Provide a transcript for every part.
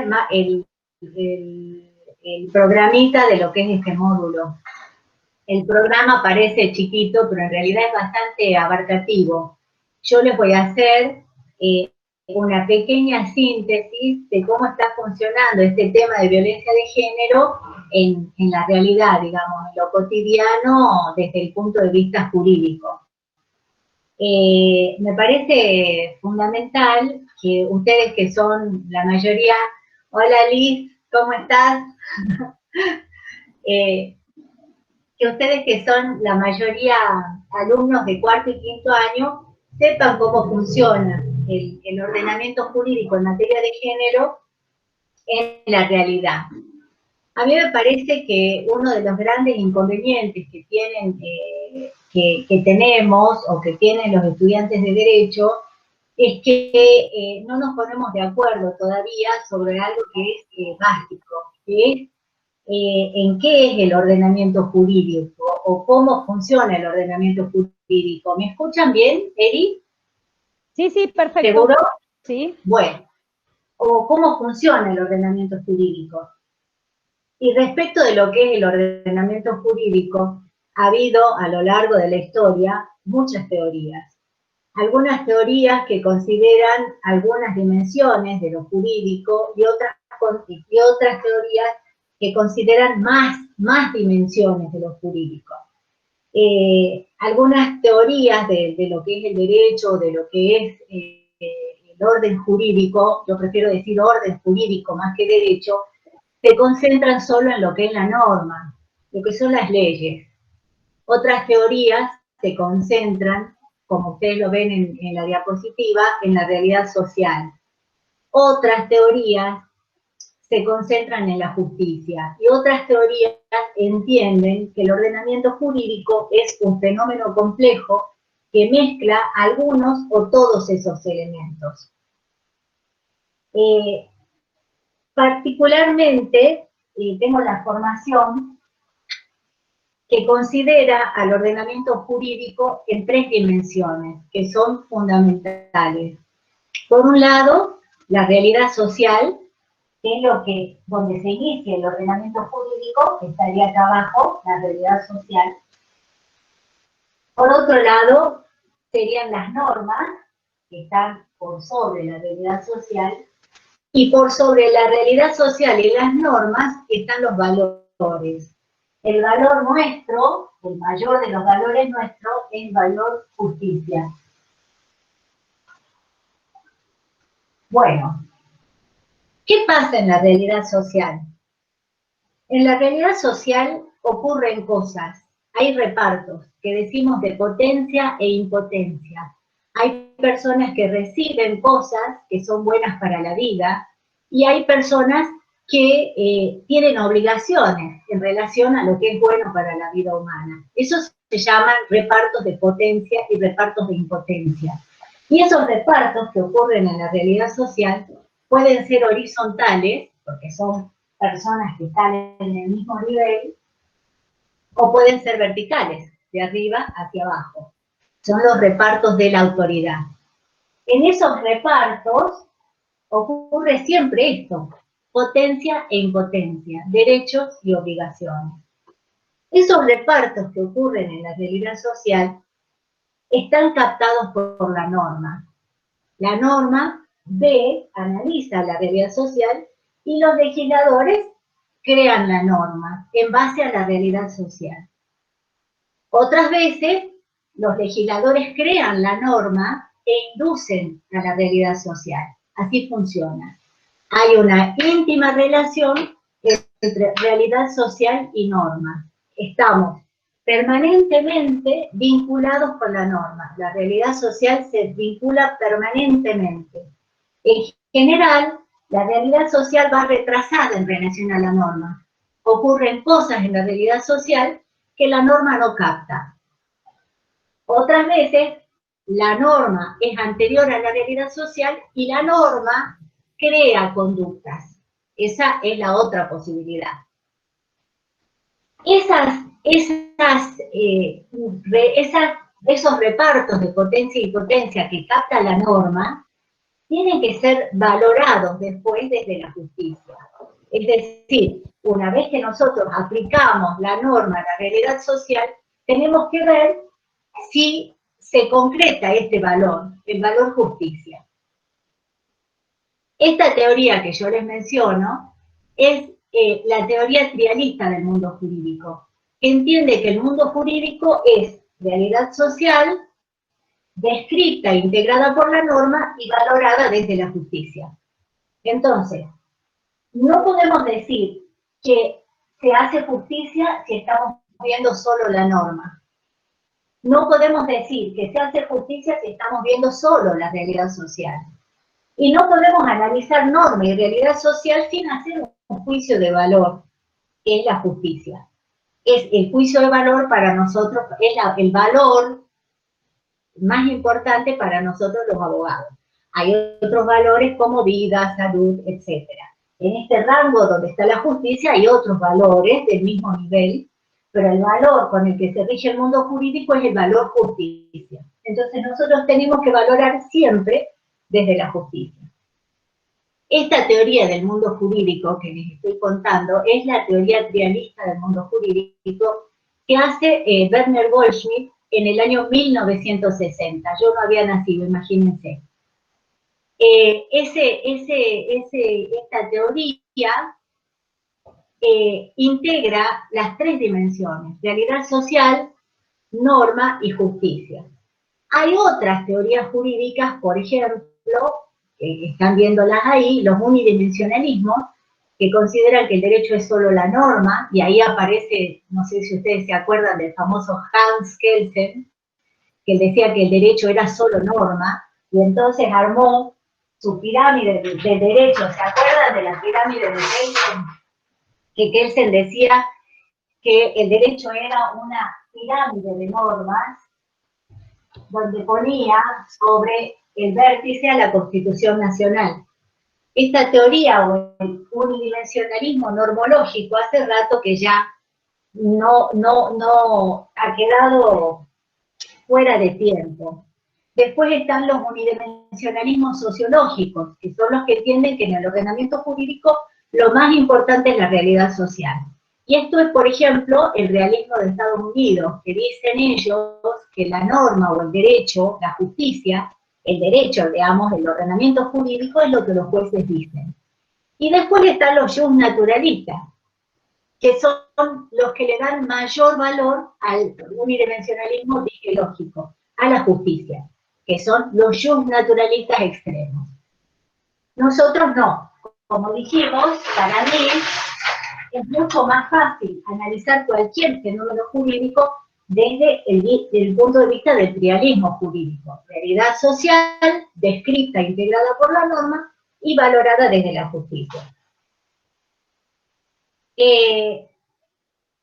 ver el programita de lo que es este módulo. El programa parece chiquito, pero en realidad es bastante abarcativo. Yo les voy a hacer una pequeña síntesis de cómo está funcionando este tema de violencia de género en la realidad, digamos, en lo cotidiano desde el punto de vista jurídico. Me parece fundamental que ustedes que son la mayoría, hola Liz, ¿cómo estás? Que ustedes que son la mayoría alumnos de cuarto y quinto año, sepan cómo funciona el ordenamiento jurídico en materia de género en la realidad. A mí me parece que uno de los grandes inconvenientes que tienen, que tenemos o que tienen los estudiantes de Derecho es que no nos ponemos de acuerdo todavía sobre algo que es básico, que es en qué es el ordenamiento jurídico o cómo funciona el ordenamiento jurídico. ¿Me escuchan bien, Eri? Sí, sí, perfecto. ¿Seguro? Sí. Bueno, o cómo funciona el ordenamiento jurídico. Y respecto de lo que es el ordenamiento jurídico, ha habido a lo largo de la historia muchas teorías. Algunas teorías que consideran algunas dimensiones de lo jurídico y otras teorías que consideran más dimensiones de lo jurídico. Algunas teorías de lo que es el derecho, de lo que es el orden jurídico, yo prefiero decir orden jurídico más que derecho, se concentran solo en lo que es la norma, lo que son las leyes. Otras teorías se concentran, como ustedes lo ven en la diapositiva, en la realidad social. Otras teorías se concentran en la justicia y otras teorías entienden que el ordenamiento jurídico es un fenómeno complejo que mezcla algunos o todos esos elementos. Particularmente, tengo la formación que considera al ordenamiento jurídico en tres dimensiones, que son fundamentales. Por un lado, la realidad social, que es donde se inicia el ordenamiento jurídico, que estaría acá abajo, la realidad social. Por otro lado, serían las normas, que están por sobre la realidad social, y por sobre la realidad social y las normas están los valores. El valor nuestro, el mayor de los valores nuestros, es el valor justicia. Bueno, ¿qué pasa en la realidad social? En la realidad social ocurren cosas, hay repartos que decimos de potencia e impotencia. Hay personas que reciben cosas que son buenas para la vida y hay personas que tienen obligaciones en relación a lo que es bueno para la vida humana. Esos se llaman repartos de potencia y repartos de impotencia. Y esos repartos que ocurren en la realidad social pueden ser horizontales, porque son personas que están en el mismo nivel, o pueden ser verticales, de arriba hacia abajo. Son los repartos de la autoridad. En esos repartos ocurre siempre esto, potencia e impotencia, derechos y obligaciones. Esos repartos que ocurren en la realidad social están captados por la norma. La norma analiza la realidad social y los legisladores crean la norma en base a la realidad social. Otras veces, los legisladores crean la norma e inducen a la realidad social. Así funciona. Hay una íntima relación entre realidad social y norma. Estamos permanentemente vinculados con la norma. La realidad social se vincula permanentemente. En general, la realidad social va retrasada en relación a la norma. Ocurren cosas en la realidad social que la norma no capta. Otras veces, la norma es anterior a la realidad social y la norma crea conductas. Esa es la otra posibilidad. Esos repartos de potencia y potencia que capta la norma tienen que ser valorados después desde la justicia. Es decir, una vez que nosotros aplicamos la norma a la realidad social, tenemos que ver si se concreta este valor, el valor justicia. Esta teoría que yo les menciono es la teoría trialista del mundo jurídico, que entiende que el mundo jurídico es realidad social, descrita e integrada por la norma y valorada desde la justicia. Entonces, no podemos decir que se hace justicia si estamos viendo solo la norma. No podemos decir que se hace justicia si estamos viendo solo la realidad social. Y no podemos analizar norma y realidad social sin hacer un juicio de valor, que es la justicia. Es el juicio de valor para nosotros, es el valor más importante para nosotros los abogados. Hay otros valores como vida, salud, etc. En este rango donde está la justicia hay otros valores del mismo nivel, pero el valor con el que se rige el mundo jurídico es el valor justicia. Entonces nosotros tenemos que valorar siempre desde la justicia. Esta teoría del mundo jurídico que les estoy contando es la teoría trialista del mundo jurídico que hace Werner Goldschmidt en el año 1960. Yo no había nacido, imagínense. Esta teoría integra las tres dimensiones: realidad social, norma y justicia. Hay otras teorías jurídicas, por ejemplo, están viéndolas ahí, los unidimensionalismos, que consideran que el derecho es solo la norma, y ahí aparece, no sé si ustedes se acuerdan del famoso Hans Kelsen, que él decía que el derecho era solo norma, y entonces armó su pirámide de derecho. ¿Se acuerdan de la pirámide de Kelsen? Que Kelsen decía que el derecho era una pirámide de normas, donde ponía sobre el vértice a la Constitución Nacional. Esta teoría o el unidimensionalismo normológico hace rato que ya no ha quedado fuera de tiempo. Después están los unidimensionalismos sociológicos, que son los que entienden que en el ordenamiento jurídico lo más importante es la realidad social. Y esto es, por ejemplo, el realismo de Estados Unidos, que dicen ellos que la norma o el derecho, la justicia, el derecho, digamos, el ordenamiento jurídico es lo que los jueces dicen. Y después están los justnaturalistas, que son los que le dan mayor valor al unidimensionalismo ideológico, a la justicia, que son los justnaturalistas extremos. Nosotros no. Como dijimos, para mí es mucho más fácil analizar cualquier fenómeno jurídico desde el punto de vista del trialismo jurídico. Realidad social, descrita e integrada por la norma y valorada desde la justicia.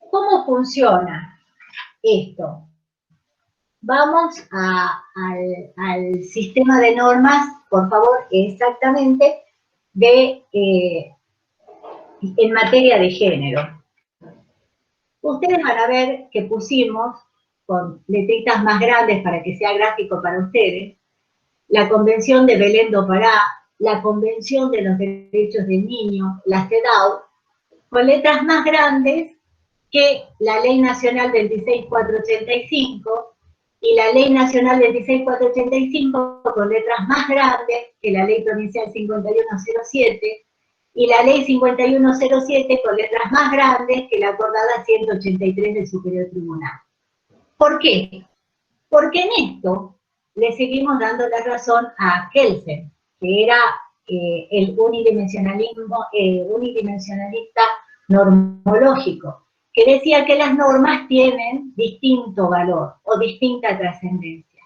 ¿Cómo funciona esto? Vamos al sistema de normas, por favor, exactamente, en materia de género. Ustedes van a ver que pusimos, con letritas más grandes para que sea gráfico para ustedes, la Convención de Belén do Pará, la Convención de los Derechos del Niño, la CEDAW, con letras más grandes que la Ley Nacional 26485 y la Ley Nacional 26485 con letras más grandes que la Ley Provincial 5107 y la Ley 5107 con letras más grandes que la acordada 183 del Superior Tribunal. ¿Por qué? Porque en esto le seguimos dando la razón a Kelsen, que era el unidimensionalista normológico, que decía que las normas tienen distinto valor o distinta trascendencia.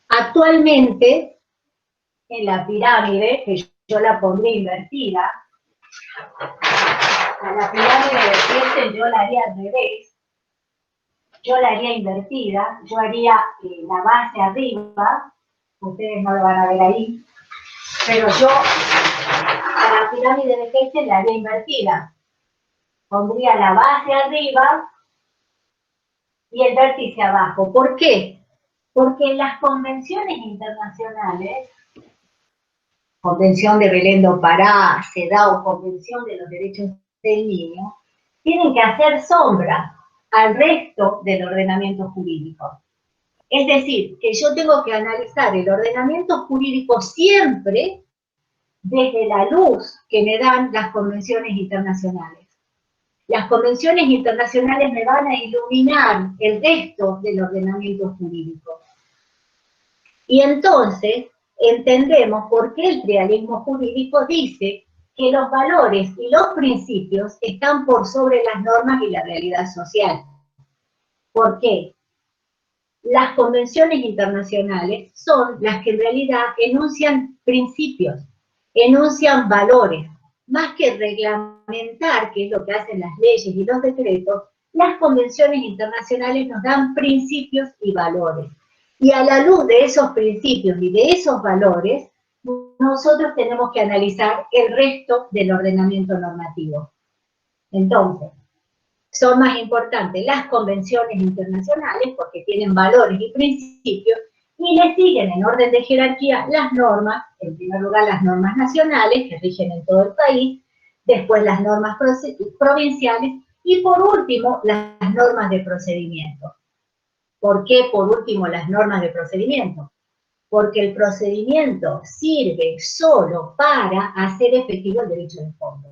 Actualmente, en la pirámide, que yo la pondré invertida, a la pirámide de Kelsen yo la haría al revés, yo la haría invertida, yo haría la base arriba, ustedes no lo van a ver ahí, pero yo a la pirámide de Kelsen la haría invertida. Pondría la base arriba y el vértice abajo. ¿Por qué? Porque en las convenciones internacionales Convención de Belén do Pará, CEDAW, Convención de los Derechos del Niño, tienen que hacer sombra al resto del ordenamiento jurídico. Es decir, que yo tengo que analizar el ordenamiento jurídico siempre desde la luz que me dan las convenciones internacionales. Las convenciones internacionales me van a iluminar el resto del ordenamiento jurídico. Y entonces entendemos por qué el trialismo jurídico dice que los valores y los principios están por sobre las normas y la realidad social. ¿Por qué? Las convenciones internacionales son las que en realidad enuncian principios, enuncian valores. Más que reglamentar, que es lo que hacen las leyes y los decretos, las convenciones internacionales nos dan principios y valores. Y a la luz de esos principios y de esos valores, nosotros tenemos que analizar el resto del ordenamiento normativo. Entonces, son más importantes las convenciones internacionales porque tienen valores y principios y le siguen en orden de jerarquía las normas, en primer lugar las normas nacionales que rigen en todo el país, después las normas provinciales y por último las normas de procedimiento. ¿Por qué por último las normas de procedimiento? Porque el procedimiento sirve solo para hacer efectivo el derecho de fondo.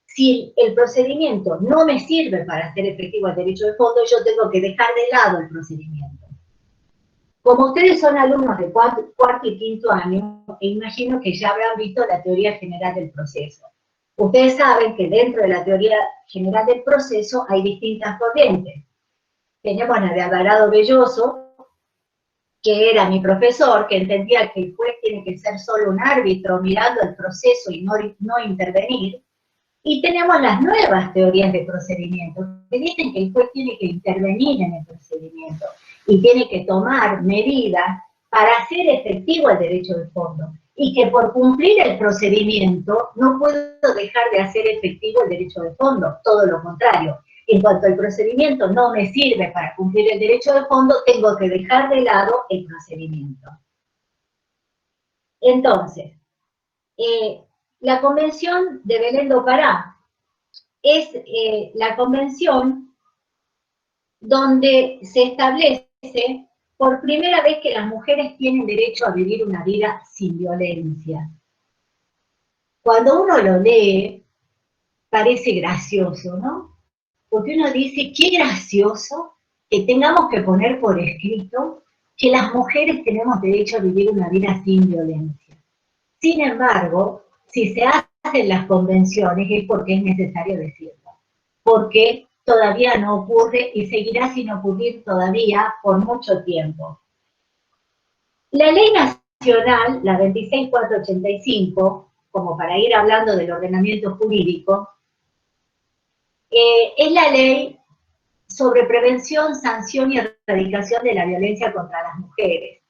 Si el procedimiento no me sirve para hacer efectivo el derecho de fondo, yo tengo que dejar de lado el procedimiento. Como ustedes son alumnos de cuarto y quinto año, imagino que ya habrán visto la teoría general del proceso. Ustedes saben que dentro de la teoría general del proceso hay distintas corrientes. Tenemos la de Alvarado Belloso, que era mi profesor, que entendía que el juez tiene que ser solo un árbitro mirando el proceso y no intervenir. Y tenemos las nuevas teorías de procedimiento, que dicen que el juez tiene que intervenir en el procedimiento y tiene que tomar medidas para hacer efectivo el derecho de fondo. Y que por cumplir el procedimiento no puedo dejar de hacer efectivo el derecho de fondo, todo lo contrario. En cuanto el procedimiento no me sirve para cumplir el derecho de fondo, tengo que dejar de lado el procedimiento. Entonces, la Convención de Belén do Pará es la convención donde se establece por primera vez que las mujeres tienen derecho a vivir una vida sin violencia. Cuando uno lo lee, parece gracioso, ¿no? Porque uno dice, qué gracioso que tengamos que poner por escrito que las mujeres tenemos derecho a vivir una vida sin violencia. Sin embargo, si se hacen las convenciones es porque es necesario decirlo, porque todavía no ocurre y seguirá sin ocurrir todavía por mucho tiempo. La ley nacional, la 26485, como para ir hablando del ordenamiento jurídico, es la ley sobre prevención, sanción y erradicación de la violencia contra las mujeres,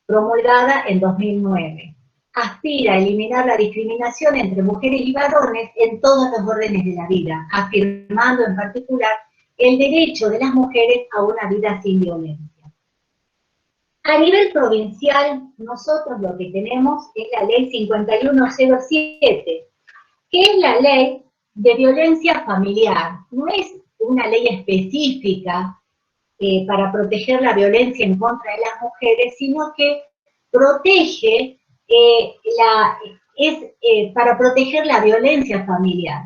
promulgada en 2009. Aspira a eliminar la discriminación entre mujeres y varones en todos los órdenes de la vida, afirmando en particular el derecho de las mujeres a una vida sin violencia. A nivel provincial, nosotros lo que tenemos es la ley 5107, que es la ley de violencia familiar. No es una ley específica para proteger la violencia en contra de las mujeres, sino que protege para proteger la violencia familiar,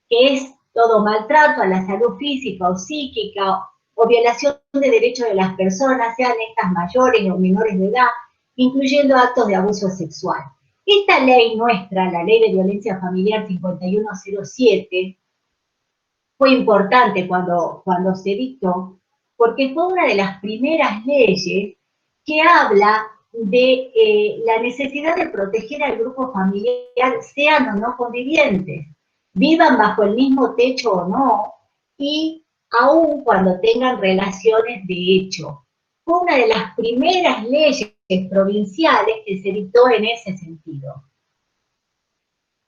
que es todo maltrato a la salud física o psíquica o violación de derechos de las personas, sean estas mayores o menores de edad, incluyendo actos de abuso sexual. Esta ley nuestra, la Ley de Violencia Familiar 5107, fue importante cuando se dictó, porque fue una de las primeras leyes que habla de la necesidad de proteger al grupo familiar, sean o no convivientes, vivan bajo el mismo techo o no, y aun cuando tengan relaciones de hecho. Fue una de las primeras leyes provinciales que se dictó en ese sentido.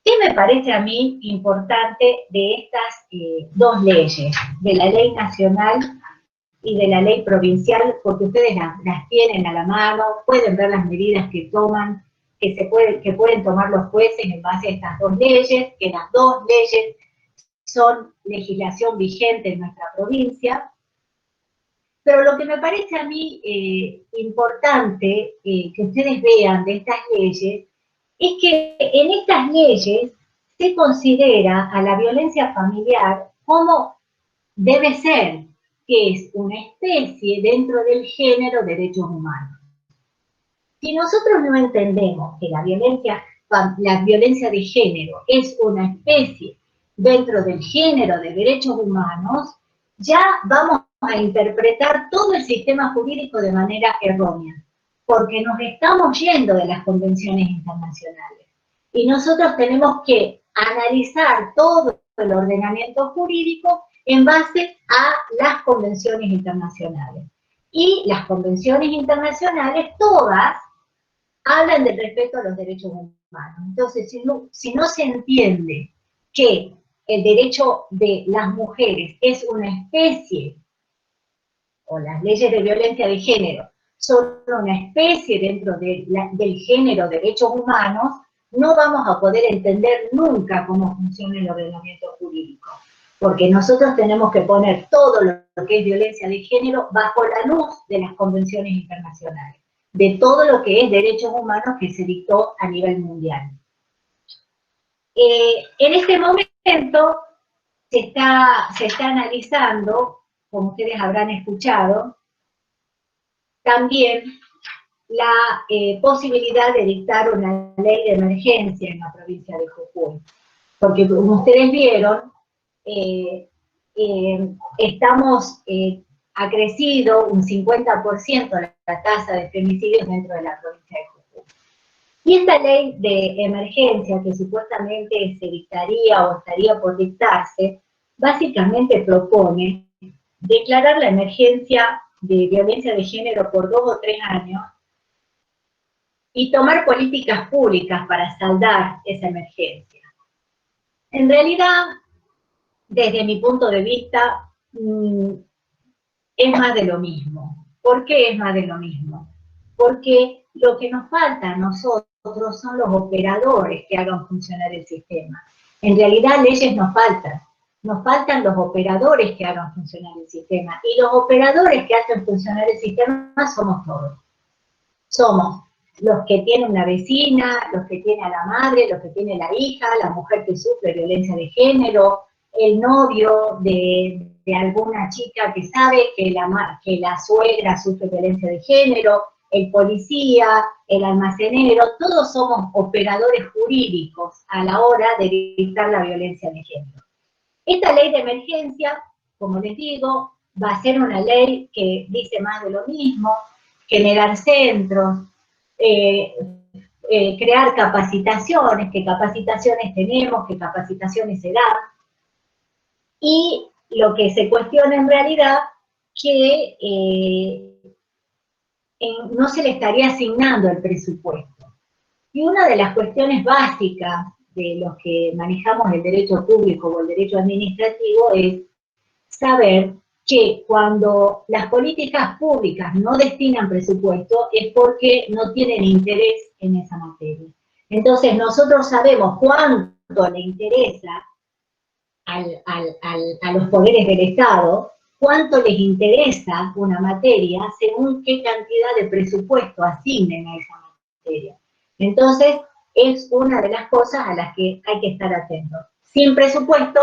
¿Qué me parece a mí importante de estas dos leyes, de la ley nacional y de la ley provincial? Porque ustedes las tienen a la mano, pueden ver las medidas que que pueden tomar los jueces en base a estas dos leyes, que las dos leyes son legislación vigente en nuestra provincia. Pero lo que me parece a mí importante que ustedes vean de estas leyes es que en estas leyes se considera a la violencia familiar como debe ser, que es una especie dentro del género derechos humanos. Si nosotros no entendemos que la violencia de género es una especie dentro del género de derechos humanos, ya vamos a interpretar todo el sistema jurídico de manera errónea, porque nos estamos yendo de las convenciones internacionales. Y nosotros tenemos que analizar todo el ordenamiento jurídico en base a las convenciones internacionales. Y las convenciones internacionales, todas, hablan del respeto a los derechos humanos. Entonces, si no se entiende que el derecho de las mujeres es una especie, o las leyes de violencia de género son una especie dentro del género derechos humanos, no vamos a poder entender nunca cómo funciona el ordenamiento jurídico. Porque nosotros tenemos que poner todo lo que es violencia de género bajo la luz de las convenciones internacionales, de todo lo que es derechos humanos que se dictó a nivel mundial. En este momento se está analizando, como ustedes habrán escuchado, también la posibilidad de dictar una ley de emergencia en la provincia de Jujuy. Porque como ustedes vieron, ha crecido un 50% la tasa de femicidios dentro de la provincia de Jujuy. Y esta ley de emergencia que supuestamente se dictaría o estaría por dictarse, básicamente propone declarar la emergencia de violencia de género por 2 o 3 años y tomar políticas públicas para saldar esa emergencia. En realidad, desde mi punto de vista, es más de lo mismo. ¿Por qué es más de lo mismo? Porque lo que nos falta a nosotros son los operadores que hagan funcionar el sistema. En realidad leyes nos faltan los operadores que hagan funcionar el sistema. Y los operadores que hacen funcionar el sistema somos todos. Somos los que tienen una vecina, los que tienen a la madre, los que tiene la hija, la mujer que sufre violencia de género, el novio de alguna chica que sabe que la suegra sufre violencia de género, el policía, el almacenero, todos somos operadores jurídicos a la hora de dictar la violencia de género. Esta ley de emergencia, como les digo, va a ser una ley que dice más de lo mismo, generar centros, crear capacitaciones, qué capacitaciones tenemos, qué capacitaciones se dan, y lo que se cuestiona en realidad que no se le estaría asignando el presupuesto. Y una de las cuestiones básicas de los que manejamos el derecho público o el derecho administrativo es saber que cuando las políticas públicas no destinan presupuesto es porque no tienen interés en esa materia. Entonces nosotros sabemos cuánto le interesa a los poderes del Estado, cuánto les interesa una materia según qué cantidad de presupuesto asignen a esa materia. Entonces, es una de las cosas a las que hay que estar atentos. Sin presupuesto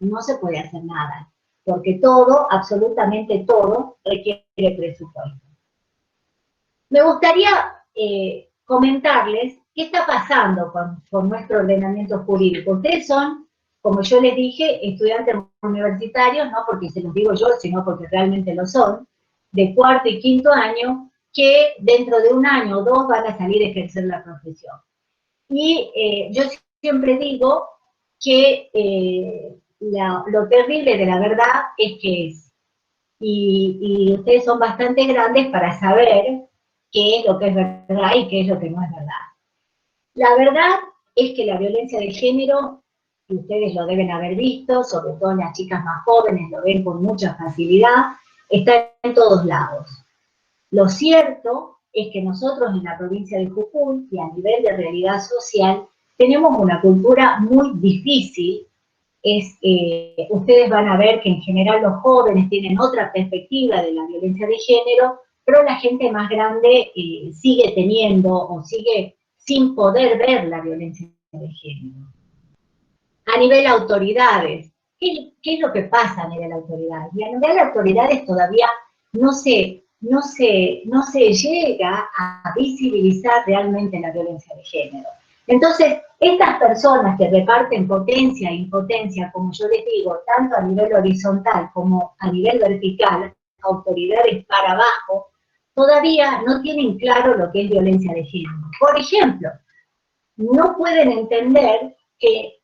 no se puede hacer nada, porque todo, absolutamente todo, requiere presupuesto. Me gustaría comentarles qué está pasando con nuestro ordenamiento jurídico. Ustedes son, como yo les dije, estudiantes universitarios, no porque se los digo yo, sino porque realmente lo son, de 4º y 5º año, que dentro de 1 año o 2 van a salir a ejercer la profesión. Y yo siempre digo que lo terrible de la verdad es que es. Y ustedes son bastante grandes para saber qué es lo que es verdad y qué es lo que no es verdad. La verdad es que la violencia de género, y ustedes lo deben haber visto, sobre todo las chicas más jóvenes lo ven con mucha facilidad, está en todos lados. Lo cierto es que nosotros en la provincia de Jujuy y a nivel de realidad social tenemos una cultura muy difícil. Ustedes van a ver que en general los jóvenes tienen otra perspectiva de la violencia de género, pero la gente más grande sigue teniendo o sigue sin poder ver la violencia de género. A nivel autoridades, ¿qué es lo que pasa a nivel autoridades? Y a nivel autoridades todavía no se llega a visibilizar realmente la violencia de género. Entonces, estas personas que reparten potencia e impotencia, como yo les digo, tanto a nivel horizontal como a nivel vertical, autoridades para abajo, todavía no tienen claro lo que es violencia de género. Por ejemplo, no pueden entender que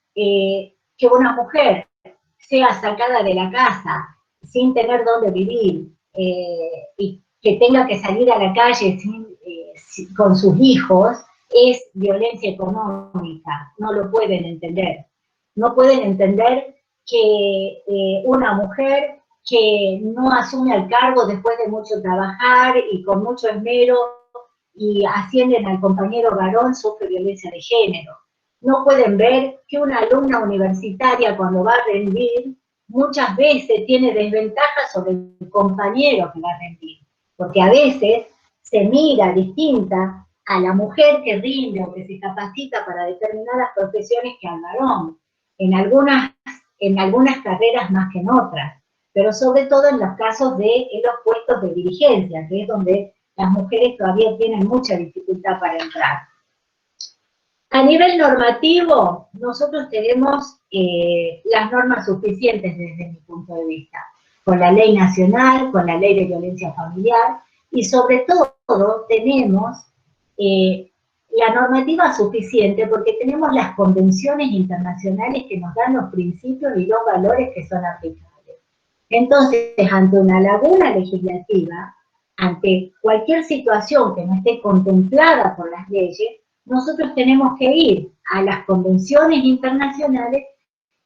una mujer sea sacada de la casa sin tener dónde vivir y que tenga que salir a la calle con sus hijos, es violencia económica. No lo pueden entender. No pueden entender que una mujer que no asume el cargo después de mucho trabajar y con mucho esmero y ascienden al compañero varón sufre violencia de género. No pueden ver que una alumna universitaria cuando va a rendir muchas veces tiene desventajas sobre el compañero que va a rendir, porque a veces se mira distinta a la mujer que rinde o que se capacita para determinadas profesiones que al varón, en algunas carreras más que en otras, pero sobre todo en los casos de los puestos de dirigencia, que es donde las mujeres todavía tienen mucha dificultad para entrar. A nivel normativo, nosotros tenemos las normas suficientes desde mi punto de vista, con la ley nacional, con la ley de violencia familiar, y sobre todo tenemos la normativa suficiente porque tenemos las convenciones internacionales que nos dan los principios y los valores que son aplicables. Entonces, ante una laguna legislativa, ante cualquier situación que no esté contemplada por las leyes, nosotros tenemos que ir a las convenciones internacionales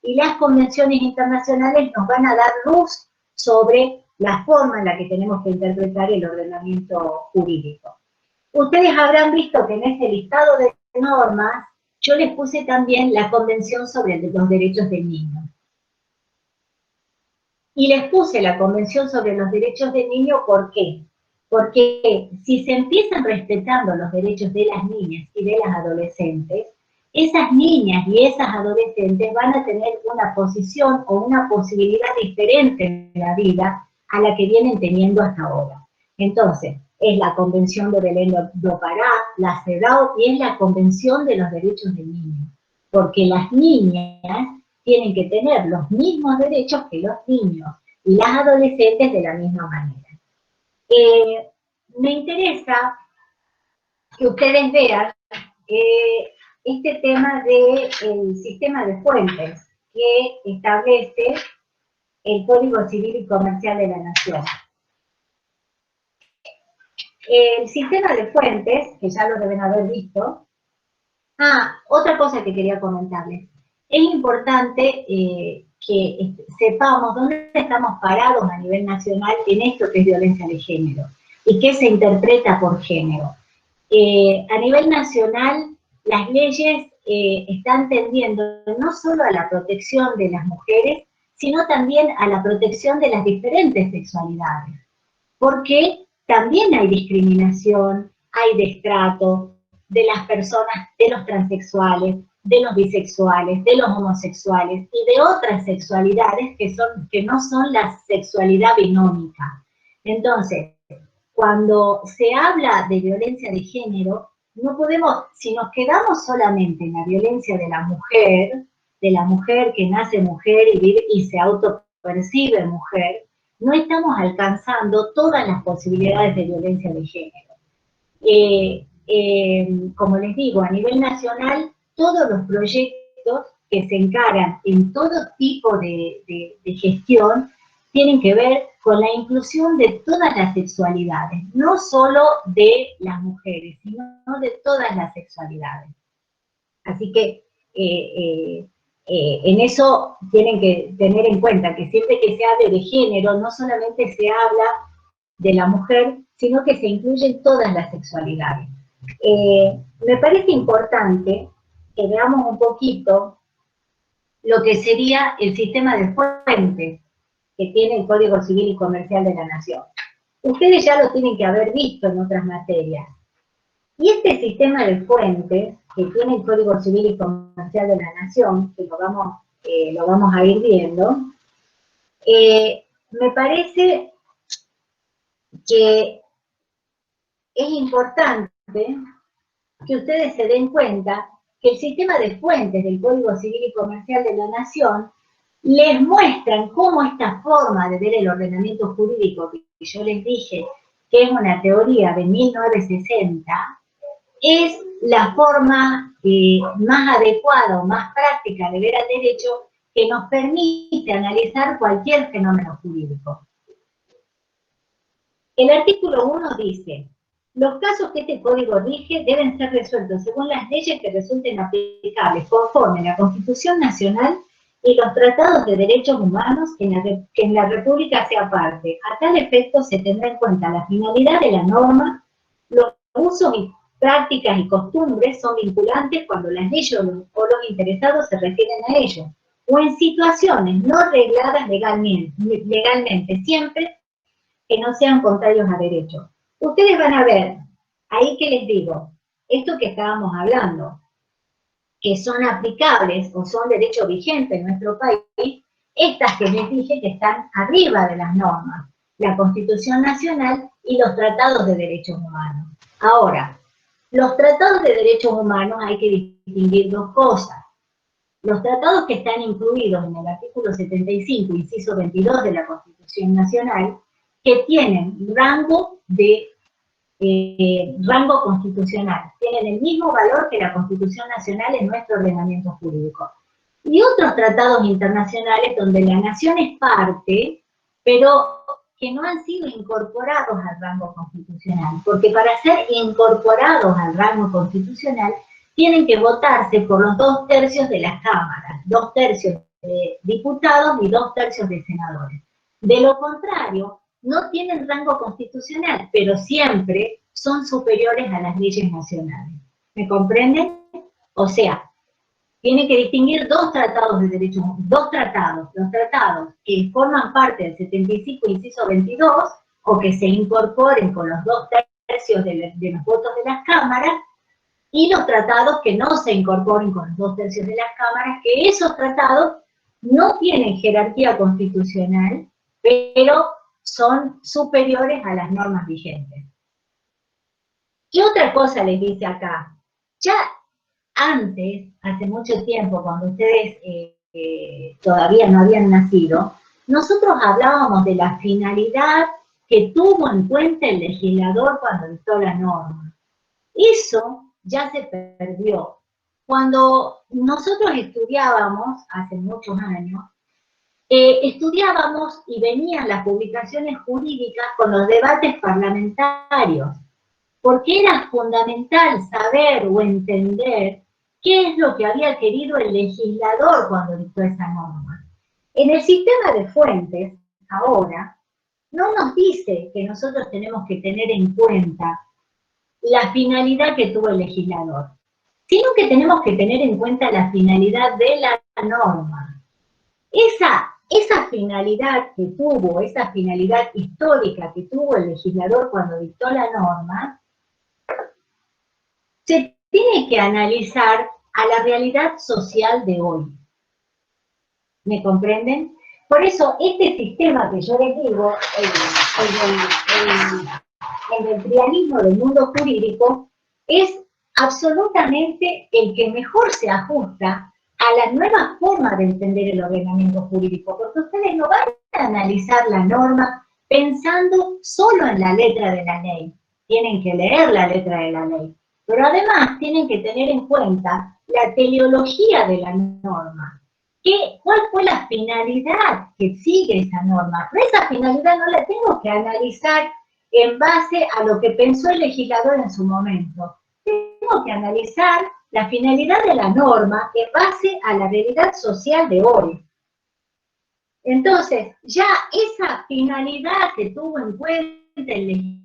y las convenciones internacionales nos van a dar luz sobre la forma en la que tenemos que interpretar el ordenamiento jurídico. Ustedes habrán visto que en este listado de normas yo les puse también la Convención sobre los Derechos del Niño. Y les puse la Convención sobre los Derechos del Niño, ¿por qué? Porque si se empiezan respetando los derechos de las niñas y de las adolescentes, esas niñas y esas adolescentes van a tener una posición o una posibilidad diferente en la vida a la que vienen teniendo hasta ahora. Entonces, es la Convención de Belén do Pará, la CEDAW y es la Convención de los Derechos del Niño. Porque las niñas tienen que tener los mismos derechos que los niños y las adolescentes de la misma manera. Me interesa que ustedes vean este tema del sistema de fuentes que establece el Código Civil y Comercial de la Nación. El sistema de fuentes, que ya lo deben haber visto. Otra cosa que quería comentarles. Es importante que sepamos dónde estamos parados a nivel nacional en esto que es violencia de género y qué se interpreta por género. A nivel nacional, las leyes están tendiendo no solo a la protección de las mujeres, sino también a la protección de las diferentes sexualidades. Porque también hay discriminación, hay destrato de las personas, de los transexuales, de los bisexuales, de los homosexuales y de otras sexualidades que no son la sexualidad binómica. Entonces, cuando se habla de violencia de género, no podemos, si nos quedamos solamente en la violencia de la mujer que nace mujer y se autopercibe mujer, no estamos alcanzando todas las posibilidades de violencia de género. Como les digo, a nivel nacional, todos los proyectos que se encaran en todo tipo de gestión tienen que ver con la inclusión de todas las sexualidades, no solo de las mujeres, sino de todas las sexualidades. Así que en eso tienen que tener en cuenta que siempre que se hable de género, no solamente se habla de la mujer, sino que se incluyen todas las sexualidades. Me parece importante que veamos un poquito lo que sería el sistema de fuentes que tiene el Código Civil y Comercial de la Nación. Ustedes ya lo tienen que haber visto en otras materias. Y este sistema de fuentes que tiene el Código Civil y Comercial de la Nación, que lo vamos a ir viendo, me parece que es importante que ustedes se den cuenta que el sistema de fuentes del Código Civil y Comercial de la Nación les muestran cómo esta forma de ver el ordenamiento jurídico, que yo les dije que es una teoría de 1960, es la forma más adecuada o más práctica de ver al derecho que nos permite analizar cualquier fenómeno jurídico. El artículo 1 dice: los casos que este código rige deben ser resueltos según las leyes que resulten aplicables conforme la Constitución Nacional y los tratados de derechos humanos que en la República sea parte. A tal efecto se tendrá en cuenta la finalidad de la norma, los usos y prácticas y costumbres son vinculantes cuando las leyes o los interesados se refieren a ello, o en situaciones no regladas legalmente siempre que no sean contrarios a derecho. Ustedes van a ver, ahí que les digo, esto que estábamos hablando, que son aplicables o son derecho vigente en nuestro país, estas que les dije que están arriba de las normas, la Constitución Nacional y los tratados de derechos humanos. Ahora, los tratados de derechos humanos hay que distinguir dos cosas. Los tratados que están incluidos en el artículo 75, inciso 22 de la Constitución Nacional, que tienen rango constitucional, tienen el mismo valor que la Constitución Nacional en nuestro ordenamiento jurídico. Y otros tratados internacionales donde la nación es parte, pero que no han sido incorporados al rango constitucional, porque para ser incorporados al rango constitucional tienen que votarse por los 2/3 de las cámaras, 2/3 de diputados y 2/3 de senadores. De lo contrario, no tienen rango constitucional, pero siempre son superiores a las leyes nacionales. ¿Me comprenden? O sea, tiene que distinguir dos tratados de derechos humanos, los tratados que forman parte del 75, inciso 22, o que se incorporen con los 2/3 de los votos de las cámaras, y los tratados que no se incorporen con los 2/3 de las cámaras, que esos tratados no tienen jerarquía constitucional, pero son superiores a las normas vigentes. ¿Qué otra cosa les dice acá? Ya antes, hace mucho tiempo, cuando ustedes todavía no habían nacido, nosotros hablábamos de la finalidad que tuvo en cuenta el legislador cuando dictó la norma. Eso ya se perdió. Cuando nosotros estudiábamos, hace muchos años, estudiábamos y venían las publicaciones jurídicas con los debates parlamentarios, porque era fundamental saber o entender qué es lo que había querido el legislador cuando dictó esa norma. En el sistema de fuentes, ahora, no nos dice que nosotros tenemos que tener en cuenta la finalidad que tuvo el legislador, sino que tenemos que tener en cuenta la finalidad de la norma. Esa finalidad que tuvo, esa finalidad histórica que tuvo el legislador cuando dictó la norma, se tiene que analizar a la realidad social de hoy. ¿Me comprenden? Por eso, este sistema que yo les digo, el del trialismo del mundo jurídico, es absolutamente el que mejor se ajusta a la nueva forma de entender el ordenamiento jurídico, porque ustedes no van a analizar la norma pensando solo en la letra de la ley. Tienen que leer la letra de la ley, pero además tienen que tener en cuenta la teleología de la norma. ¿Cuál fue la finalidad que sigue esa norma? Pero esa finalidad no la tengo que analizar en base a lo que pensó el legislador en su momento. Tengo que analizar la finalidad de la norma en base a la realidad social de hoy. Entonces, ya esa finalidad que tuvo en cuenta el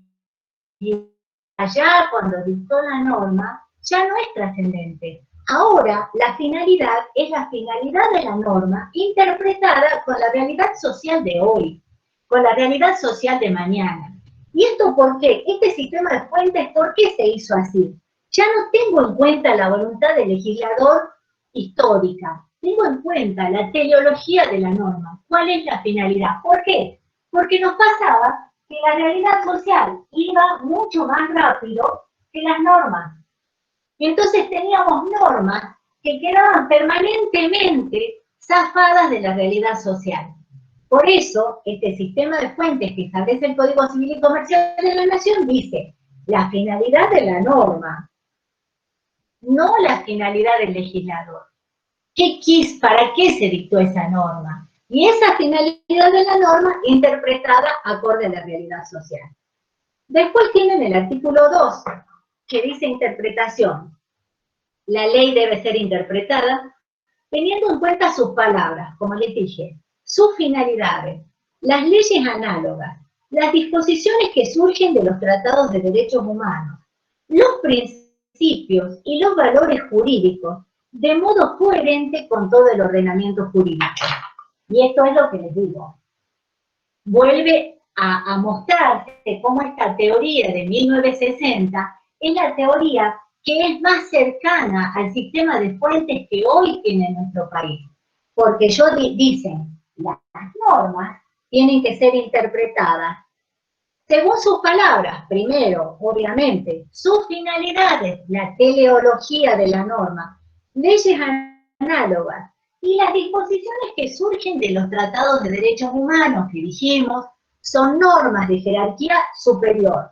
Y allá, cuando dictó la norma, ya no es trascendente. Ahora, la finalidad es la finalidad de la norma interpretada con la realidad social de hoy, con la realidad social de mañana. ¿Y esto por qué? Este sistema de fuentes, ¿por qué se hizo así? Ya no tengo en cuenta la voluntad del legislador histórica, tengo en cuenta la teleología de la norma. ¿Cuál es la finalidad? ¿Por qué? Porque nos pasaba que la realidad social iba mucho más rápido que las normas. Y entonces teníamos normas que quedaban permanentemente zafadas de la realidad social. Por eso, este sistema de fuentes que establece el Código Civil y Comercial de la Nación dice la finalidad de la norma, no la finalidad del legislador. ¿Para qué se dictó esa norma? Y esa finalidad de la norma interpretada acorde a la realidad social. Después tienen el artículo 2, que dice interpretación. La ley debe ser interpretada teniendo en cuenta sus palabras, como les dije, sus finalidades, las leyes análogas, las disposiciones que surgen de los tratados de derechos humanos, los principios y los valores jurídicos, de modo coherente con todo el ordenamiento jurídico. Y esto es lo que les digo. Vuelve a mostrarse cómo esta teoría de 1960 es la teoría que es más cercana al sistema de fuentes que hoy tiene nuestro país. Porque dicen, las normas tienen que ser interpretadas según sus palabras, primero, obviamente, sus finalidades, la teleología de la norma, leyes análogas y las disposiciones que surgen de los tratados de derechos humanos que dijimos son normas de jerarquía superior.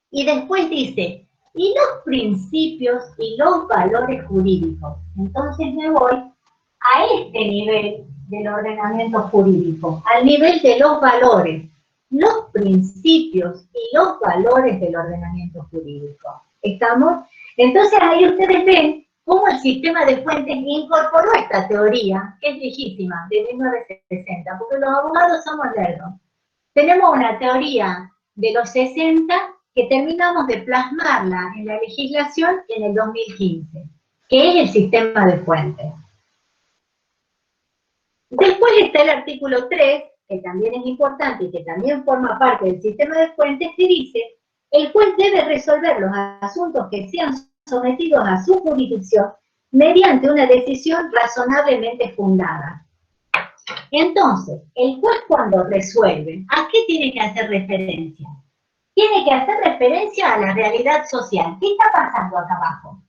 Y después dice, y los principios y los valores jurídicos. Entonces me voy a este nivel del ordenamiento jurídico, al nivel de los valores, los principios y los valores del ordenamiento jurídico. ¿Estamos? Entonces ahí ustedes ven cómo el sistema de fuentes incorporó esta teoría, que es viejísima, de 1960, porque los abogados somos lerdos. Tenemos una teoría de los 60 que terminamos de plasmarla en la legislación en el 2015, que es el sistema de fuentes. Después está el artículo 3, que también es importante y que también forma parte del sistema de fuentes, que dice, el juez debe resolver los asuntos que sean sometidos a su jurisdicción mediante una decisión razonablemente fundada. Entonces, el juez cuando resuelve, ¿a qué tiene que hacer referencia? Tiene que hacer referencia a la realidad social. ¿Qué está pasando acá abajo?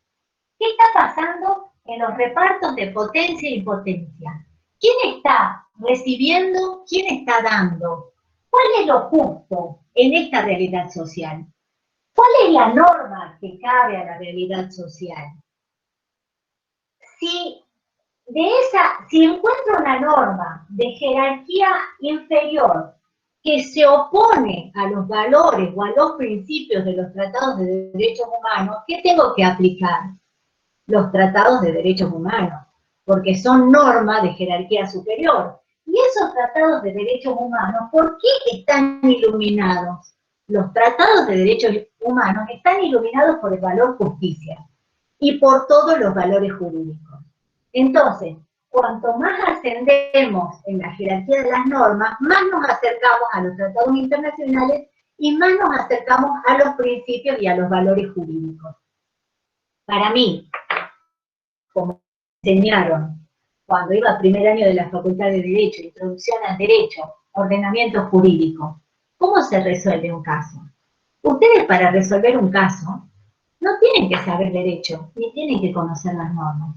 ¿Qué está pasando en los repartos de potencia y potencia? ¿Quién está recibiendo? ¿Quién está dando? ¿Cuál es lo justo en esta realidad social? ¿Cuál es la norma que cabe a la realidad social? Si encuentro una norma de jerarquía inferior que se opone a los valores o a los principios de los tratados de derechos humanos, ¿qué tengo que aplicar? Los tratados de derechos humanos, porque son normas de jerarquía superior. Y esos tratados de derechos humanos, ¿por qué están iluminados? Los tratados de derechos humanos están iluminados por el valor justicia y por todos los valores jurídicos. Entonces, cuanto más ascendemos en la jerarquía de las normas, más nos acercamos a los tratados internacionales y más nos acercamos a los principios y a los valores jurídicos. Para mí, como enseñaron cuando iba a primer año de la Facultad de Derecho, Introducción al Derecho, Ordenamiento Jurídico, ¿cómo se resuelve un caso? Ustedes para resolver un caso no tienen que saber derecho, ni tienen que conocer las normas.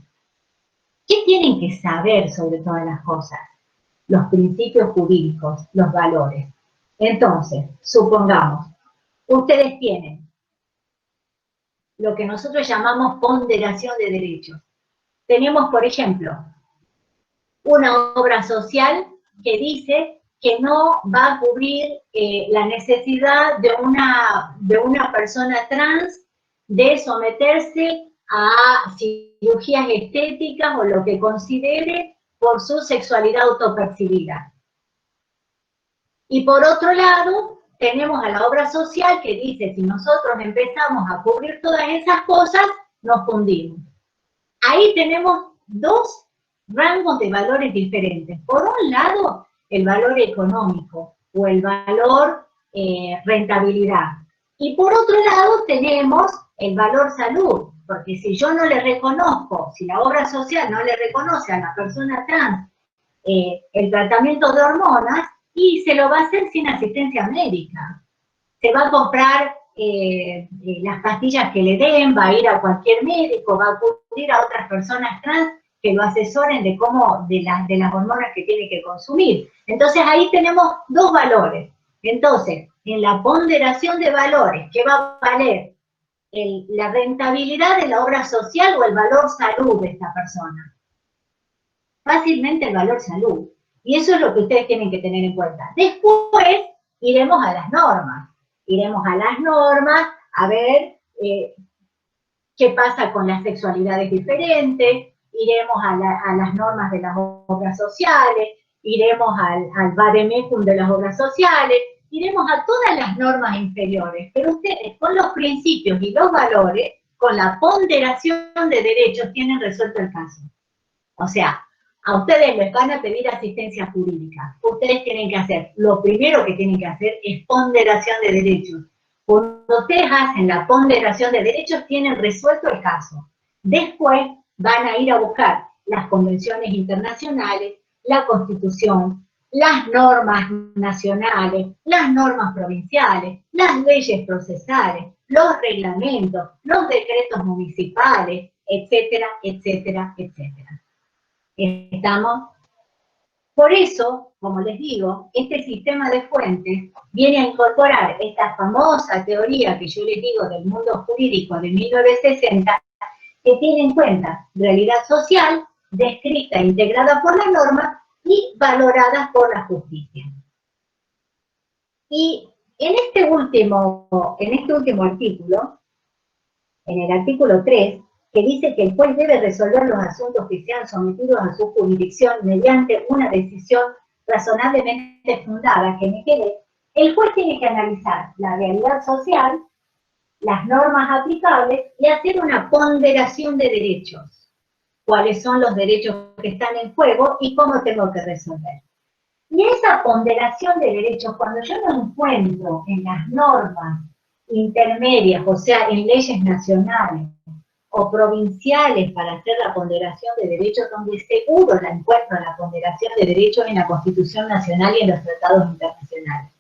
¿Qué tienen que saber sobre todas las cosas? Los principios jurídicos, los valores. Entonces, supongamos, ustedes tienen lo que nosotros llamamos ponderación de derechos. Tenemos, por ejemplo, una obra social que dice que no va a cubrir la necesidad de una persona trans de someterse a cirugías estéticas o lo que considere por su sexualidad autopercibida. Y por otro lado, tenemos a la obra social que dice, si nosotros empezamos a cubrir todas esas cosas, nos fundimos. Ahí tenemos dos rangos de valores diferentes. Por un lado, el valor económico o el valor rentabilidad. Y por otro lado tenemos el valor salud, porque si yo no le reconozco, si la obra social no le reconoce a la persona trans el tratamiento de hormonas, y se lo va a hacer sin asistencia médica. Se va a comprar las pastillas que le den, va a ir a cualquier médico, va a acudir a otras personas trans que lo asesoren de cómo, de las hormonas que tiene que consumir. Entonces ahí tenemos dos valores. Entonces, en la ponderación de valores, ¿qué va a valer? La rentabilidad de la obra social o el valor salud de esta persona. Fácilmente el valor salud. Y eso es lo que ustedes tienen que tener en cuenta. Después iremos a las normas. Iremos a las normas a ver qué pasa con las sexualidades diferentes, iremos a las normas de las obras sociales, iremos al vademecum de las obras sociales, iremos a todas las normas inferiores, pero ustedes con los principios y los valores, con la ponderación de derechos, tienen resuelto el caso. O sea, a ustedes les van a pedir asistencia jurídica. Ustedes tienen que hacer, lo primero que tienen que hacer es ponderación de derechos. Cuando ustedes hacen la ponderación de derechos, tienen resuelto el caso. Después van a ir a buscar las convenciones internacionales, la Constitución, las normas nacionales, las normas provinciales, las leyes procesales, los reglamentos, los decretos municipales, etcétera, etcétera, etcétera. ¿Estamos? Por eso, como les digo, este sistema de fuentes viene a incorporar esta famosa teoría que yo les digo del mundo jurídico de 1960, que tiene en cuenta realidad social, descrita e integrada por la norma y valorada por la justicia. Y en este último artículo, en el artículo 3, que dice que el juez debe resolver los asuntos que sean sometidos a su jurisdicción mediante una decisión razonablemente fundada, que me quede, el juez tiene que analizar la realidad social, las normas aplicables y hacer una ponderación de derechos. Cuáles son los derechos que están en juego y cómo tengo que resolver. Y esa ponderación de derechos, cuando yo lo encuentro en las normas intermedias, o sea, en leyes nacionales, o provinciales para hacer la ponderación de derechos, donde seguro la encuentro en la ponderación de derechos en la Constitución Nacional y en los tratados internacionales.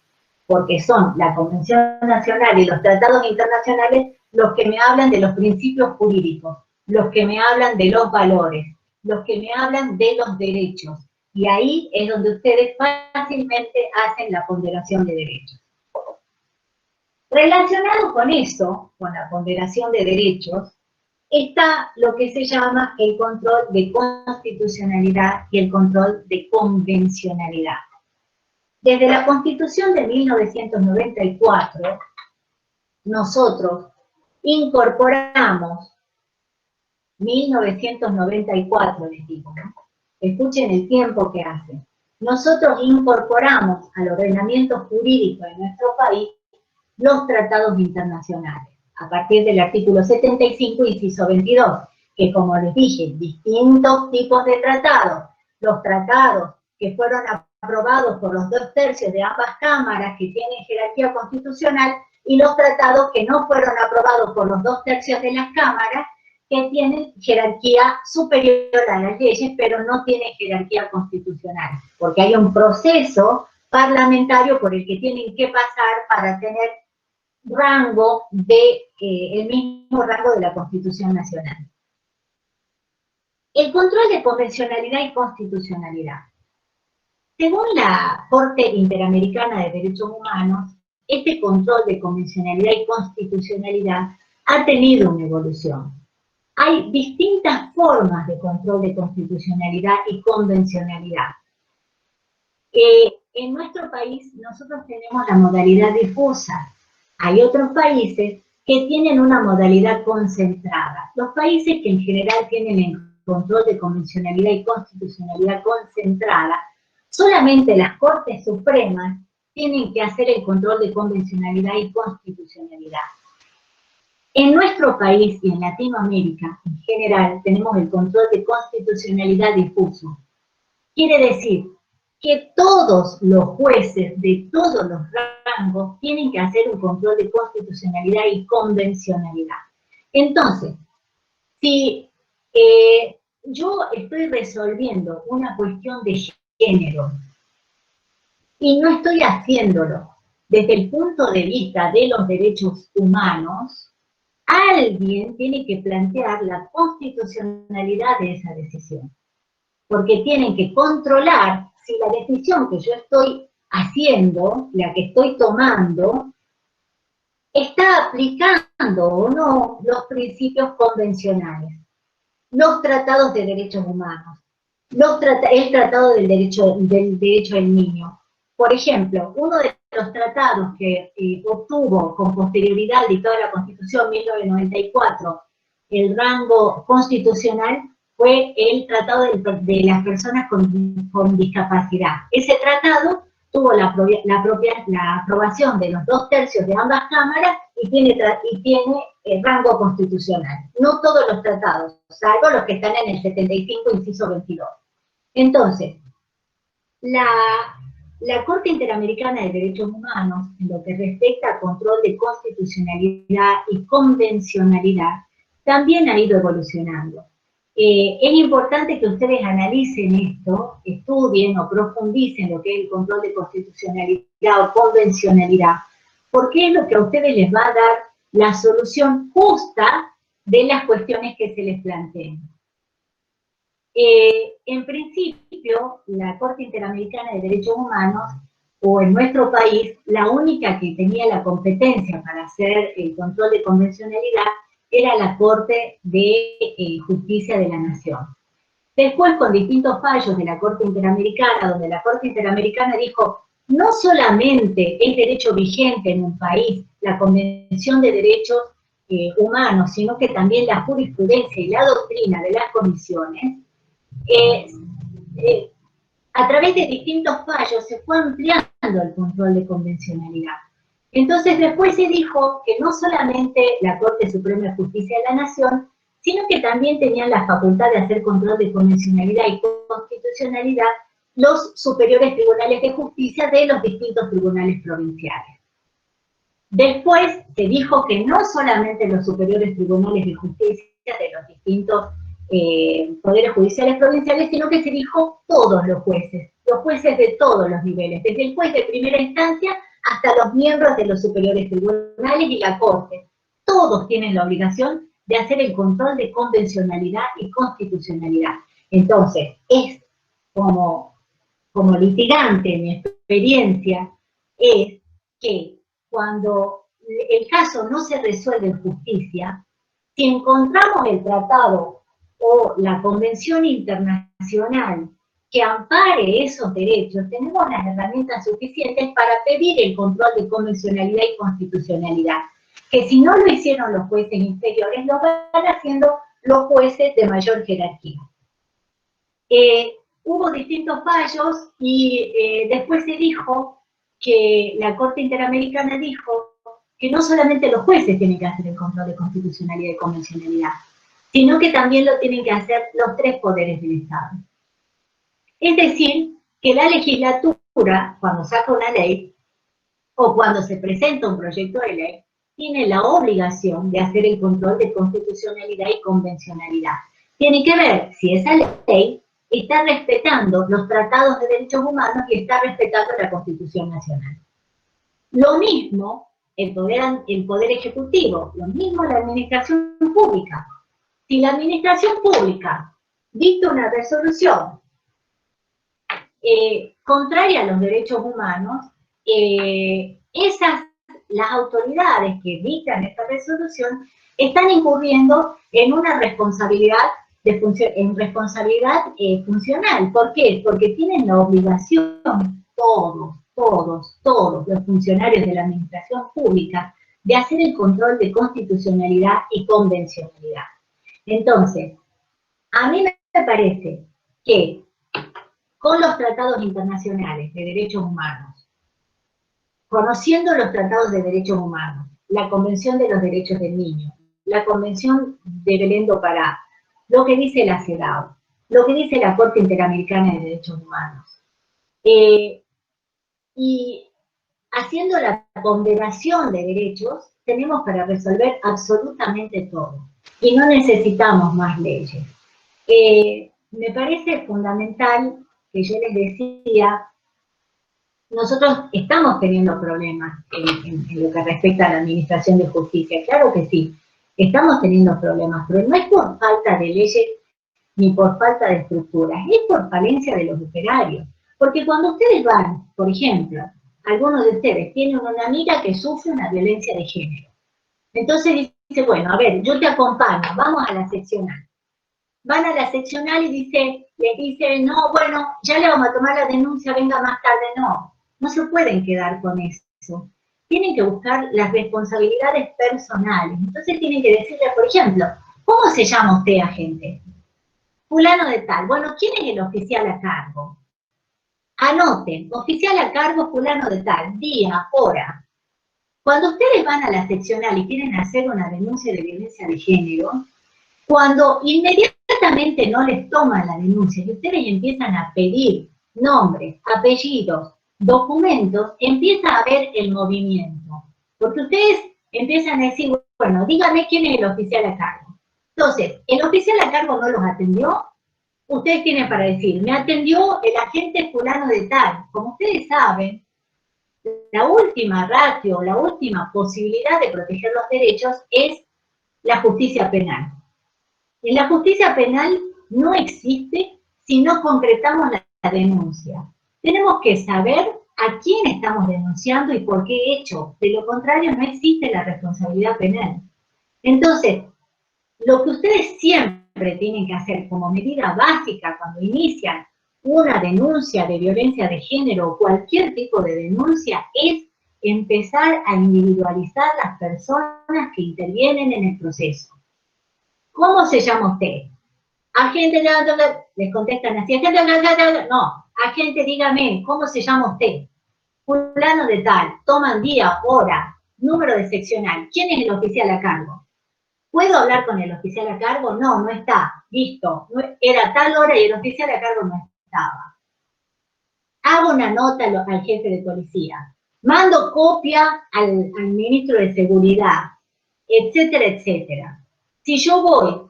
Porque son la Convención Nacional y los tratados internacionales los que me hablan de los principios jurídicos, los que me hablan de los valores, los que me hablan de los derechos. Y ahí es donde ustedes fácilmente hacen la ponderación de derechos. Relacionado con eso, con la ponderación de derechos, está lo que se llama el control de constitucionalidad y el control de convencionalidad. Desde la Constitución de 1994, nosotros incorporamos, 1994 les digo, ¿no? Escuchen el tiempo que hace. Nosotros incorporamos al ordenamiento jurídico de nuestro país los tratados internacionales, a partir del artículo 75, inciso 22, que como les dije, distintos tipos de tratados, los tratados que fueron aprobados por los 2/3 de ambas cámaras que tienen jerarquía constitucional y los tratados que no fueron aprobados por los 2/3 de las cámaras que tienen jerarquía superior a las leyes, pero no tienen jerarquía constitucional, porque hay un proceso parlamentario por el que tienen que pasar para tener rango el mismo rango de la Constitución Nacional. El control de convencionalidad y constitucionalidad. Según la Corte Interamericana de Derechos Humanos, este control de convencionalidad y constitucionalidad ha tenido una evolución. Hay distintas formas de control de constitucionalidad y convencionalidad. En nuestro país nosotros tenemos la modalidad difusa. Hay otros países que tienen una modalidad concentrada. Los países que en general tienen el control de convencionalidad y constitucionalidad concentrada, solamente las Cortes Supremas tienen que hacer el control de convencionalidad y constitucionalidad. En nuestro país y en Latinoamérica, en general, tenemos el control de constitucionalidad difuso. Quiere decir que todos los jueces de todos los rangos tienen que hacer un control de constitucionalidad y convencionalidad. Entonces, si yo estoy resolviendo una cuestión de género y no estoy haciéndolo desde el punto de vista de los derechos humanos, alguien tiene que plantear la constitucionalidad de esa decisión. Porque tienen que controlar si la decisión que yo estoy haciendo, la que estoy tomando, está aplicando o no los principios convencionales, los tratados de derechos humanos, el tratado del derecho del niño. Por ejemplo, uno de los tratados que obtuvo con posterioridad dictada la Constitución 1994 el rango constitucional fue el Tratado de las Personas con Discapacidad. Ese tratado tuvo la aprobación de los 2/3 de ambas cámaras y tiene rango constitucional. No todos los tratados, salvo los que están en el 75, inciso 22. Entonces, la Corte Interamericana de Derechos Humanos, en lo que respecta a control de constitucionalidad y convencionalidad, también ha ido evolucionando. Es importante que ustedes analicen esto, estudien o profundicen lo que es el control de constitucionalidad o convencionalidad, porque es lo que a ustedes les va a dar la solución justa de las cuestiones que se les planteen. En principio, la Corte Interamericana de Derechos Humanos, o en nuestro país, la única que tenía la competencia para hacer el control de convencionalidad era la Corte de Justicia de la Nación. Después, con distintos fallos de la Corte Interamericana, donde la Corte Interamericana dijo, no solamente es derecho vigente en un país la Convención de Derechos Humanos, sino que también la jurisprudencia y la doctrina de las comisiones, a través de distintos fallos se fue ampliando el control de convencionalidad. Entonces después se dijo que no solamente la Corte Suprema de Justicia de la Nación, sino que también tenían la facultad de hacer control de convencionalidad y constitucionalidad los superiores tribunales de justicia de los distintos tribunales provinciales. Después se dijo que no solamente los superiores tribunales de justicia de los distintos poderes judiciales provinciales, sino que se dijo todos los jueces de todos los niveles, desde el juez de primera instancia hasta los miembros de los superiores tribunales y la Corte. Todos tienen la obligación de hacer el control de convencionalidad y constitucionalidad. Entonces, es como litigante, mi experiencia es que cuando el caso no se resuelve en justicia, si encontramos el tratado o la convención internacional que ampare esos derechos, tenemos las herramientas suficientes para pedir el control de convencionalidad y constitucionalidad, que si no lo hicieron los jueces inferiores, lo van haciendo los jueces de mayor jerarquía. Hubo distintos fallos y después se dijo que la Corte Interamericana dijo que no solamente los jueces tienen que hacer el control de constitucionalidad y convencionalidad, sino que también lo tienen que hacer los 3 poderes del Estado. Es decir, que la legislatura, cuando saca una ley, o cuando se presenta un proyecto de ley, tiene la obligación de hacer el control de constitucionalidad y convencionalidad. Tiene que ver si esa ley está respetando los tratados de derechos humanos y está respetando la Constitución Nacional. Lo mismo el poder ejecutivo, lo mismo la administración pública. Si la administración pública dicta una resolución contraria a los derechos humanos, las autoridades que dictan esta resolución están incurriendo en una responsabilidad funcional. ¿Por qué? Porque tienen la obligación, todos los funcionarios de la administración pública, de hacer el control de constitucionalidad y convencionalidad. Entonces, a mí me parece que con los tratados internacionales de derechos humanos conociendo los tratados de derechos humanos, la Convención de los Derechos del Niño, la Convención de Belén do Pará, lo que dice la CEDAW, lo que dice la Corte Interamericana de Derechos Humanos. Y haciendo la ponderación de derechos, tenemos para resolver absolutamente todo. Y no necesitamos más leyes. Me parece fundamental que yo les decía, nosotros estamos teniendo problemas en lo que respecta a la administración de justicia, claro que sí, estamos teniendo problemas, pero no es por falta de leyes ni por falta de estructuras, es por falencia de los operarios. Porque cuando ustedes van, por ejemplo, algunos de ustedes tienen una amiga que sufre una violencia de género, entonces dice, bueno, a ver, yo te acompaño, vamos a la seccional. Van a la seccional y les dice, no, bueno, ya le vamos a tomar la denuncia, venga más tarde, no se pueden quedar con eso. Tienen que buscar las responsabilidades personales. Entonces tienen que decirle, por ejemplo, ¿cómo se llama usted, agente? Fulano de tal. Bueno, ¿quién es el oficial a cargo? Anoten, oficial a cargo fulano de tal, día, hora. Cuando ustedes van a la seccional y quieren hacer una denuncia de violencia de género, cuando inmediatamente no les toman la denuncia y ustedes empiezan a pedir nombres, apellidos, documentos, empieza a haber el movimiento. Porque ustedes empiezan a decir, bueno, dígame quién es el oficial a cargo. Entonces, el oficial a cargo no los atendió, ustedes tienen para decir, me atendió el agente fulano de tal. Como ustedes saben, la última ratio, la última posibilidad de proteger los derechos es la justicia penal. En la justicia penal no existe si no concretamos la denuncia. Tenemos que saber a quién estamos denunciando y por qué hecho. De lo contrario, no existe la responsabilidad penal. Entonces, lo que ustedes siempre tienen que hacer como medida básica cuando inician una denuncia de violencia de género o cualquier tipo de denuncia es empezar a individualizar las personas que intervienen en el proceso. ¿Cómo se llama usted? Agente, les contestan así, no, agente, dígame, ¿cómo se llama usted? Fulano de tal, toman día, hora, número de seccional, ¿quién es el oficial a cargo? ¿Puedo hablar con el oficial a cargo? No, no está, listo, era tal hora y el oficial a cargo no estaba. Hago una nota al jefe de policía, mando copia al ministro de seguridad, etcétera, etcétera. Si yo voy,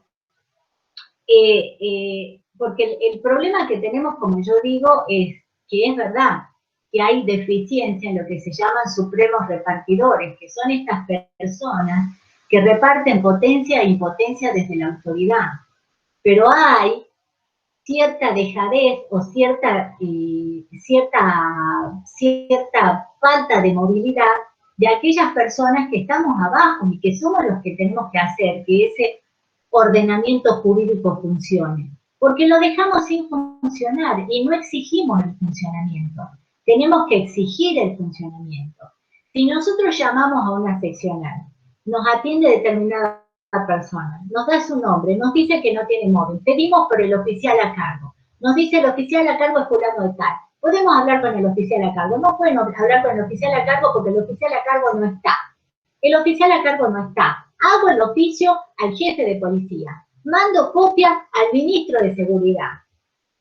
porque el problema que tenemos, como yo digo, es que es verdad que hay deficiencia en lo que se llaman supremos repartidores, que son estas personas que reparten potencia e impotencia desde la autoridad. Pero hay cierta dejadez o cierta falta de movilidad de aquellas personas que estamos abajo y que somos los que tenemos que hacer que ese ordenamiento jurídico funcione. Porque lo dejamos sin funcionar y no exigimos el funcionamiento. Tenemos que exigir el funcionamiento. Si nosotros llamamos a una seccional, nos atiende determinada persona, nos da su nombre, nos dice que no tiene móvil, pedimos por el oficial a cargo, nos dice el oficial a cargo es fulano de tal, podemos hablar con el oficial a cargo, no pueden hablar con el oficial a cargo porque el oficial a cargo no está, el oficial a cargo no está, hago el oficio al jefe de policía, mando copia al ministro de seguridad,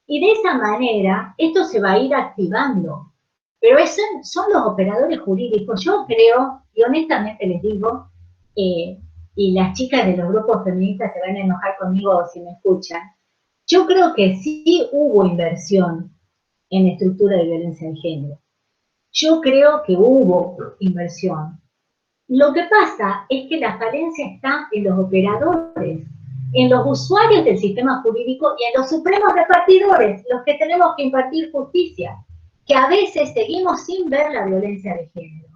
y de esa manera esto se va a ir activando, pero son los operadores jurídicos. Yo creo, y honestamente les digo, y las chicas de los grupos feministas se van a enojar conmigo si me escuchan, yo creo que sí hubo inversión en estructura de violencia de género. Yo creo que hubo inversión. Lo que pasa es que la falencia está en los operadores, en los usuarios del sistema jurídico y en los supremos repartidores, los que tenemos que impartir justicia, que a veces seguimos sin ver la violencia de género.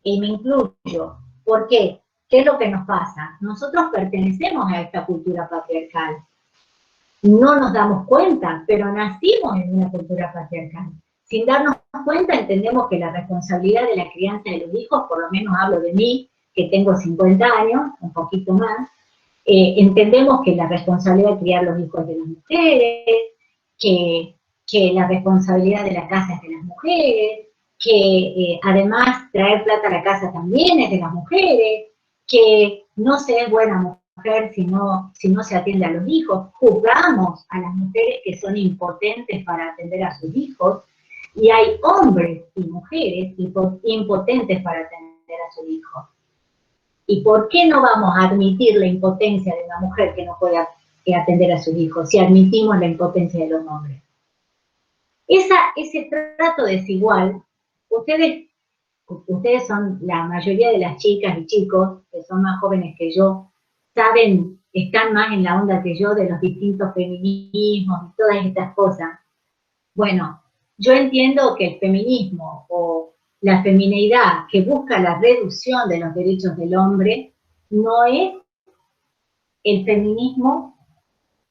Y me incluyo. ¿Por qué? ¿Qué es lo que nos pasa? Nosotros pertenecemos a esta cultura patriarcal. No nos damos cuenta, pero nacimos en una cultura patriarcal. Sin darnos cuenta entendemos que la responsabilidad de la crianza de los hijos, por lo menos hablo de mí, que tengo 50 años, un poquito más, entendemos que la responsabilidad de criar los hijos es de las mujeres, que la responsabilidad de la casa es de las mujeres, que además traer plata a la casa también es de las mujeres, que no se es buena mujer si no se atiende a los hijos, juzgamos a las mujeres que son impotentes para atender a sus hijos, y hay hombres y mujeres impotentes para atender a sus hijos. ¿Y por qué no vamos a admitir la impotencia de una mujer que no puede atender a sus hijos si admitimos la impotencia de los hombres? Ese trato desigual, ustedes son, la mayoría de las chicas y chicos, que son más jóvenes que yo, saben, están más en la onda que yo de los distintos feminismos y todas estas cosas. Bueno, yo entiendo que el feminismo o la femineidad que busca la reducción de los derechos del hombre no es el feminismo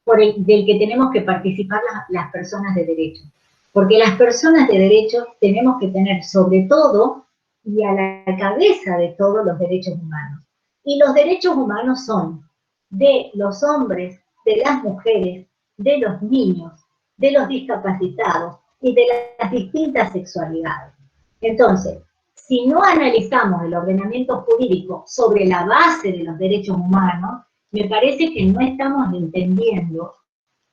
del que tenemos que participar las personas de derecho. Porque las personas de derecho tenemos que tener sobre todo y a la cabeza de todos los derechos humanos. Y los derechos humanos son de los hombres, de las mujeres, de los niños, de los discapacitados y de las distintas sexualidades. Entonces, si no analizamos el ordenamiento jurídico sobre la base de los derechos humanos, me parece que no estamos entendiendo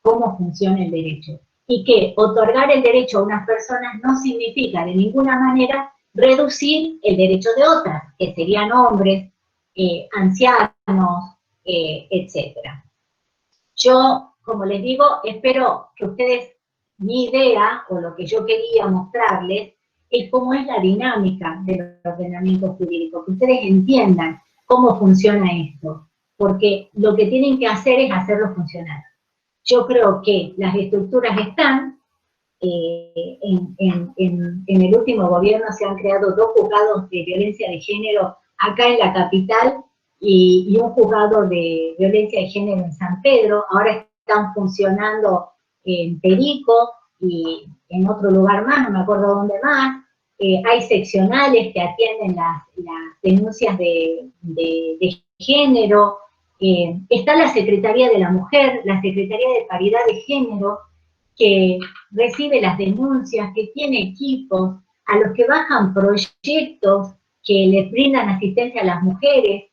cómo funciona el derecho. Y que otorgar el derecho a unas personas no significa de ninguna manera reducir el derecho de otras, que serían hombres, ancianos, etc. Yo, como les digo, espero que ustedes, mi idea, o lo que yo quería mostrarles, es cómo es la dinámica del ordenamiento jurídico, que ustedes entiendan cómo funciona esto, porque lo que tienen que hacer es hacerlo funcionar. Yo creo que las estructuras están, en el último gobierno se han creado 2 juzgados de violencia de género acá en la capital y un juzgado de violencia de género en San Pedro. Ahora están funcionando en Perico y en otro lugar más, no me acuerdo dónde más. Hay seccionales que atienden las denuncias de género. Está la Secretaría de la Mujer, la Secretaría de Paridad de Género, que recibe las denuncias, que tiene equipos, a los que bajan proyectos que les brindan asistencia a las mujeres.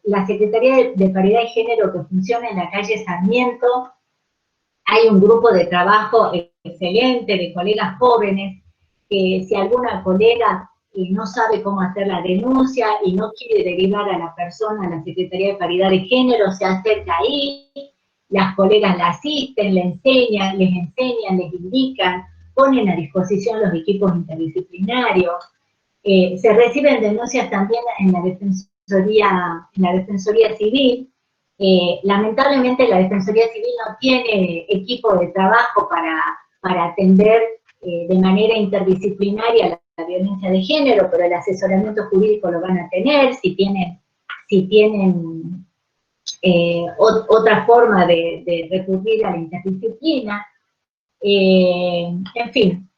La Secretaría de Paridad de Género que funciona en la calle Sarmiento, hay un grupo de trabajo excelente de colegas jóvenes, que si alguna colega no sabe cómo hacer la denuncia y no quiere derivar a la persona a la Secretaría de Paridad de Género, se acerca ahí, las colegas la asisten, les enseñan, les indican, ponen a disposición los equipos interdisciplinarios. Se reciben denuncias también en la Defensoría Civil. Lamentablemente la Defensoría Civil no tiene equipo de trabajo para atender de manera interdisciplinaria la violencia de género, pero el asesoramiento jurídico lo van a tener, si tienen otra forma de recurrir a la interdisciplina. En fin,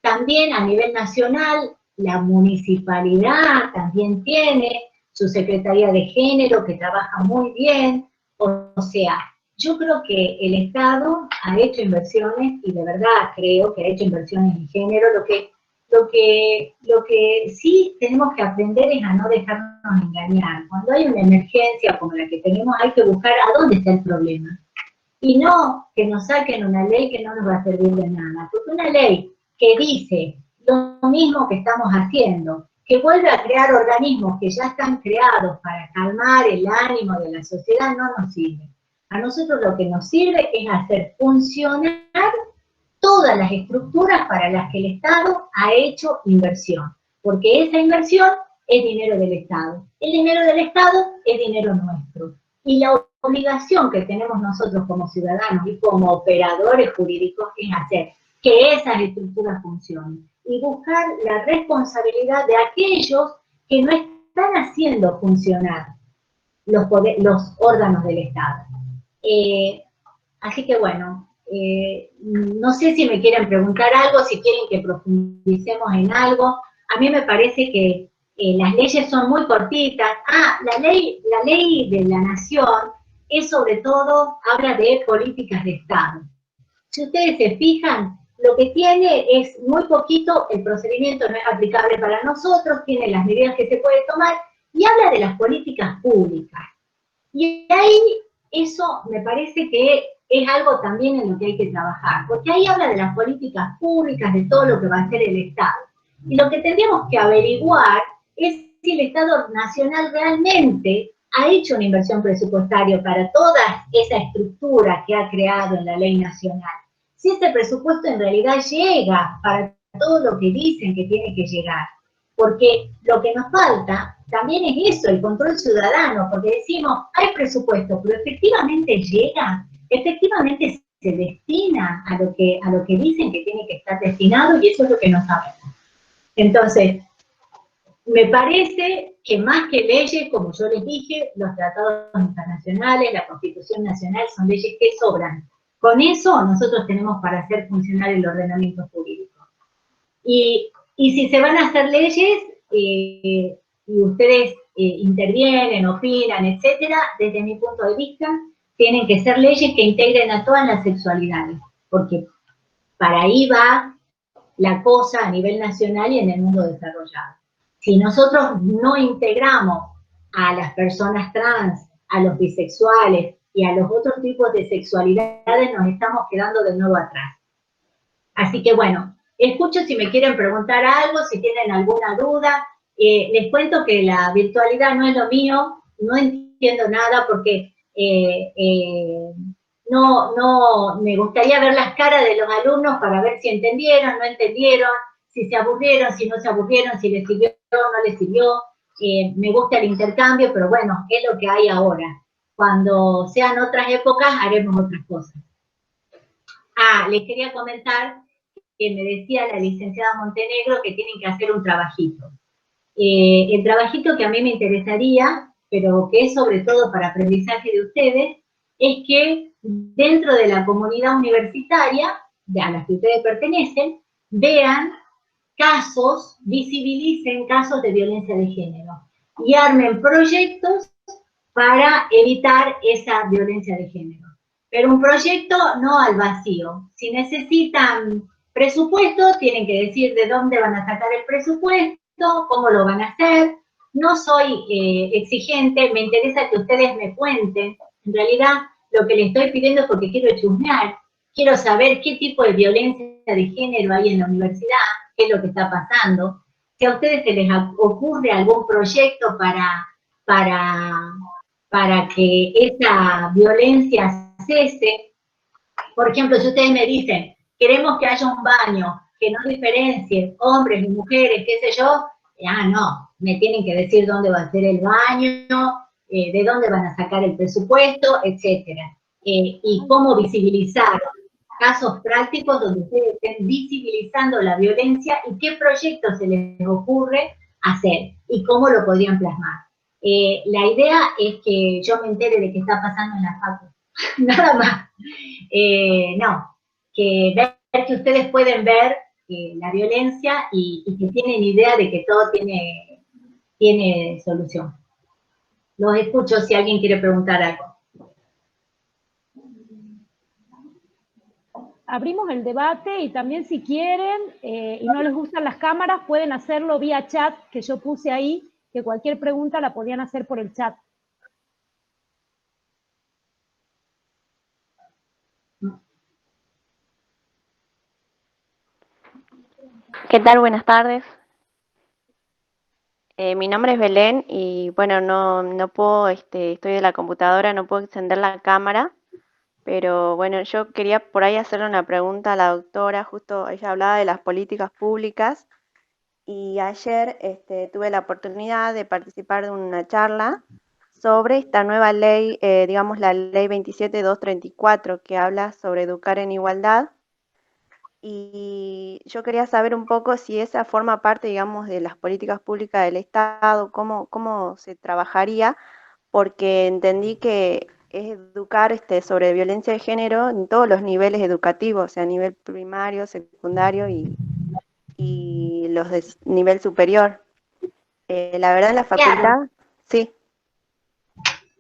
también a nivel nacional, la municipalidad también tiene su Secretaría de Género que trabaja muy bien. O sea, yo creo que el Estado ha hecho inversiones, y de verdad creo que ha hecho inversiones en género. Lo que sí tenemos que aprender es a no dejarnos engañar. Cuando hay una emergencia como la que tenemos, hay que buscar a dónde está el problema. Y no que nos saquen una ley que no nos va a servir de nada. Porque una ley que dice lo mismo que estamos haciendo, que vuelve a crear organismos que ya están creados para calmar el ánimo de la sociedad, no nos sirve. A nosotros lo que nos sirve es hacer funcionar todas las estructuras para las que el Estado ha hecho inversión, porque esa inversión es dinero del Estado. El dinero del Estado es dinero nuestro. Y la obligación que tenemos nosotros como ciudadanos y como operadores jurídicos es hacer que esas estructuras funcionen y buscar la responsabilidad de aquellos que no están haciendo funcionar los órganos del Estado. Así que bueno, no sé si me quieren preguntar algo, si quieren que profundicemos en algo. A mí me parece que las leyes son muy cortitas. La ley de la nación es sobre todo, habla de políticas de Estado. Si ustedes se fijan, lo que tiene es muy poquito, el procedimiento no es aplicable para nosotros, tiene las medidas que se puede tomar, y habla de las políticas públicas. Y ahí eso me parece que es algo también en lo que hay que trabajar, porque ahí habla de las políticas públicas, de todo lo que va a hacer el Estado. Y lo que tendríamos que averiguar es si el Estado Nacional realmente ha hecho una inversión presupuestaria para toda esa estructura que ha creado en la ley nacional. Si ese presupuesto en realidad llega para todo lo que dicen que tiene que llegar. Porque lo que nos falta también es eso, el control ciudadano, porque decimos, hay presupuesto, pero efectivamente llega, efectivamente se destina a lo que dicen que tiene que estar destinado, y eso es lo que no sabemos. Entonces, me parece que más que leyes, como yo les dije, los tratados internacionales, la Constitución Nacional son leyes que sobran. Con eso nosotros tenemos para hacer funcionar el ordenamiento jurídico. Y si se van a hacer leyes, y ustedes intervienen, opinan, etcétera, desde mi punto de vista, tienen que ser leyes que integren a todas las sexualidades, porque para ahí va la cosa a nivel nacional y en el mundo desarrollado. Si nosotros no integramos a las personas trans, a los bisexuales y a los otros tipos de sexualidades, nos estamos quedando de nuevo atrás. Así que bueno, escucho si me quieren preguntar algo, si tienen alguna duda. Les cuento que la virtualidad no es lo mío, no entiendo nada porque no me gustaría ver las caras de los alumnos para ver si entendieron, no entendieron, si se aburrieron, si no se aburrieron, si les sirvió o no les sirvió. Me gusta el intercambio, pero bueno, es lo que hay ahora. Cuando sean otras épocas, haremos otras cosas. Les quería comentar que me decía la licenciada Montenegro que tienen que hacer un trabajito. El trabajito que a mí me interesaría, pero que es sobre todo para aprendizaje de ustedes, es que dentro de la comunidad universitaria, a la que ustedes pertenecen, vean casos, visibilicen casos de violencia de género y armen proyectos para evitar esa violencia de género. Pero un proyecto no al vacío. Si necesitan presupuesto, tienen que decir de dónde van a sacar el presupuesto, cómo lo van a hacer. No soy exigente, me interesa que ustedes me cuenten. En realidad, lo que les estoy pidiendo es porque quiero chusmear, quiero saber qué tipo de violencia de género hay en la universidad, qué es lo que está pasando. Si a ustedes se les ocurre algún proyecto para que esa violencia cese. Por ejemplo, si ustedes me dicen, queremos que haya un baño que no diferencie hombres y mujeres, qué sé yo, no, me tienen que decir dónde va a ser el baño, de dónde van a sacar el presupuesto, etcétera. Y cómo visibilizar casos prácticos donde ustedes estén visibilizando la violencia y qué proyectos se les ocurre hacer y cómo lo podrían plasmar. La idea es que yo me entere de qué está pasando en la facu, nada más. No, que ver que ustedes pueden ver la violencia y que tienen idea de que todo tiene solución. Los escucho si alguien quiere preguntar algo. Abrimos el debate y también si quieren y no les gustan las cámaras, pueden hacerlo vía chat, que yo puse ahí, que cualquier pregunta la podían hacer por el chat. ¿Qué tal? Buenas tardes. Mi nombre es Belén y bueno, no puedo, estoy de la computadora, no puedo encender la cámara, pero bueno, yo quería por ahí hacerle una pregunta a la doctora, justo ella hablaba de las políticas públicas y ayer tuve la oportunidad de participar de una charla sobre esta nueva ley, digamos la ley 27234, que habla sobre educar en igualdad. Y yo quería saber un poco si esa forma parte, digamos, de las políticas públicas del Estado, cómo se trabajaría, porque entendí que es educar sobre violencia de género en todos los niveles educativos, o sea, a nivel primario, secundario y los de nivel superior. La verdad, en la facultad, sí.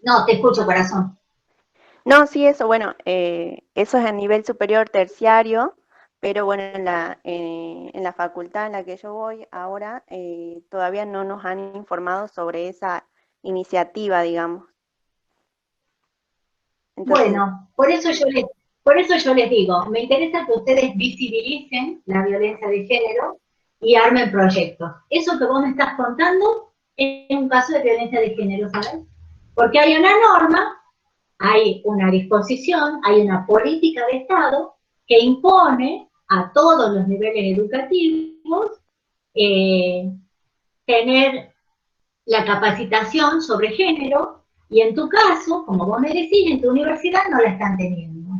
No, te escucho, corazón. No, sí, eso, bueno, eso es a nivel superior terciario, pero bueno, en la facultad en la que yo voy ahora, todavía no nos han informado sobre esa iniciativa, digamos. Entonces, Bueno, por eso yo les digo, me interesa que ustedes visibilicen la violencia de género y armen proyectos. Eso que vos me estás contando es un caso de violencia de género, ¿sabes? Porque hay una norma, hay una disposición, hay una política de Estado que impone a todos los niveles educativos eh, tener la capacitación sobre género, y en tu caso, como vos me decís, en tu universidad no la están teniendo.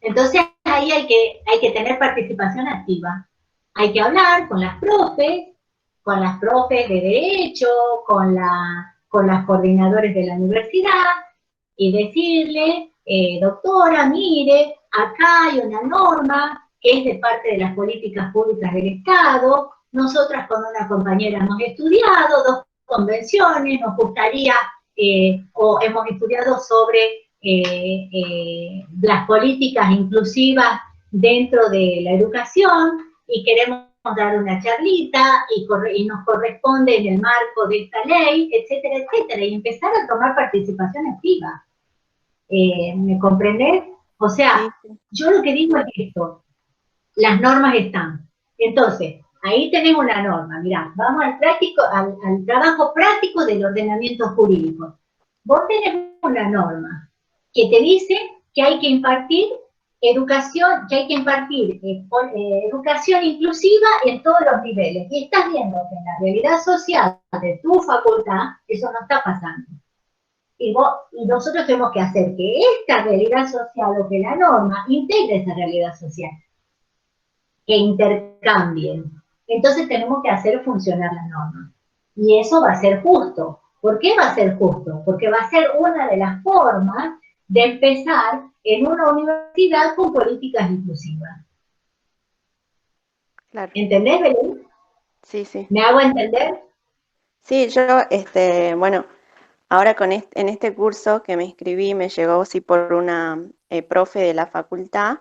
Entonces ahí hay que tener participación activa. Hay que hablar con las profes de derecho, con las coordinadores de la universidad, y decirle, doctora, mire, acá hay una norma que es de parte de las políticas públicas del Estado, nosotras con una compañera hemos estudiado dos convenciones, nos gustaría, o hemos estudiado sobre las políticas inclusivas dentro de la educación, y queremos dar una charlita y nos corresponde en el marco de esta ley, etcétera, etcétera, y empezar a tomar participación activa. ¿Me comprendés? O sea, sí, sí, yo lo que digo es esto, las normas están. Entonces, ahí tenemos una norma, mirá, vamos al trabajo práctico del ordenamiento jurídico. Vos tenés una norma que te dice que hay que impartir educación, educación inclusiva en todos los niveles. Y estás viendo que en la realidad social de tu facultad eso no está pasando. Y nosotros tenemos que hacer que esta realidad social, o que la norma integre esa realidad social, que intercambien. Entonces tenemos que hacer funcionar la norma. Y eso va a ser justo. ¿Por qué va a ser justo? Porque va a ser una de las formas de empezar en una universidad con políticas inclusivas. claro. ¿Entendés, Belén? Sí, sí. ¿Me hago entender? Sí, yo, bueno, ahora en este curso que me inscribí me llegó sí por una profe de la facultad,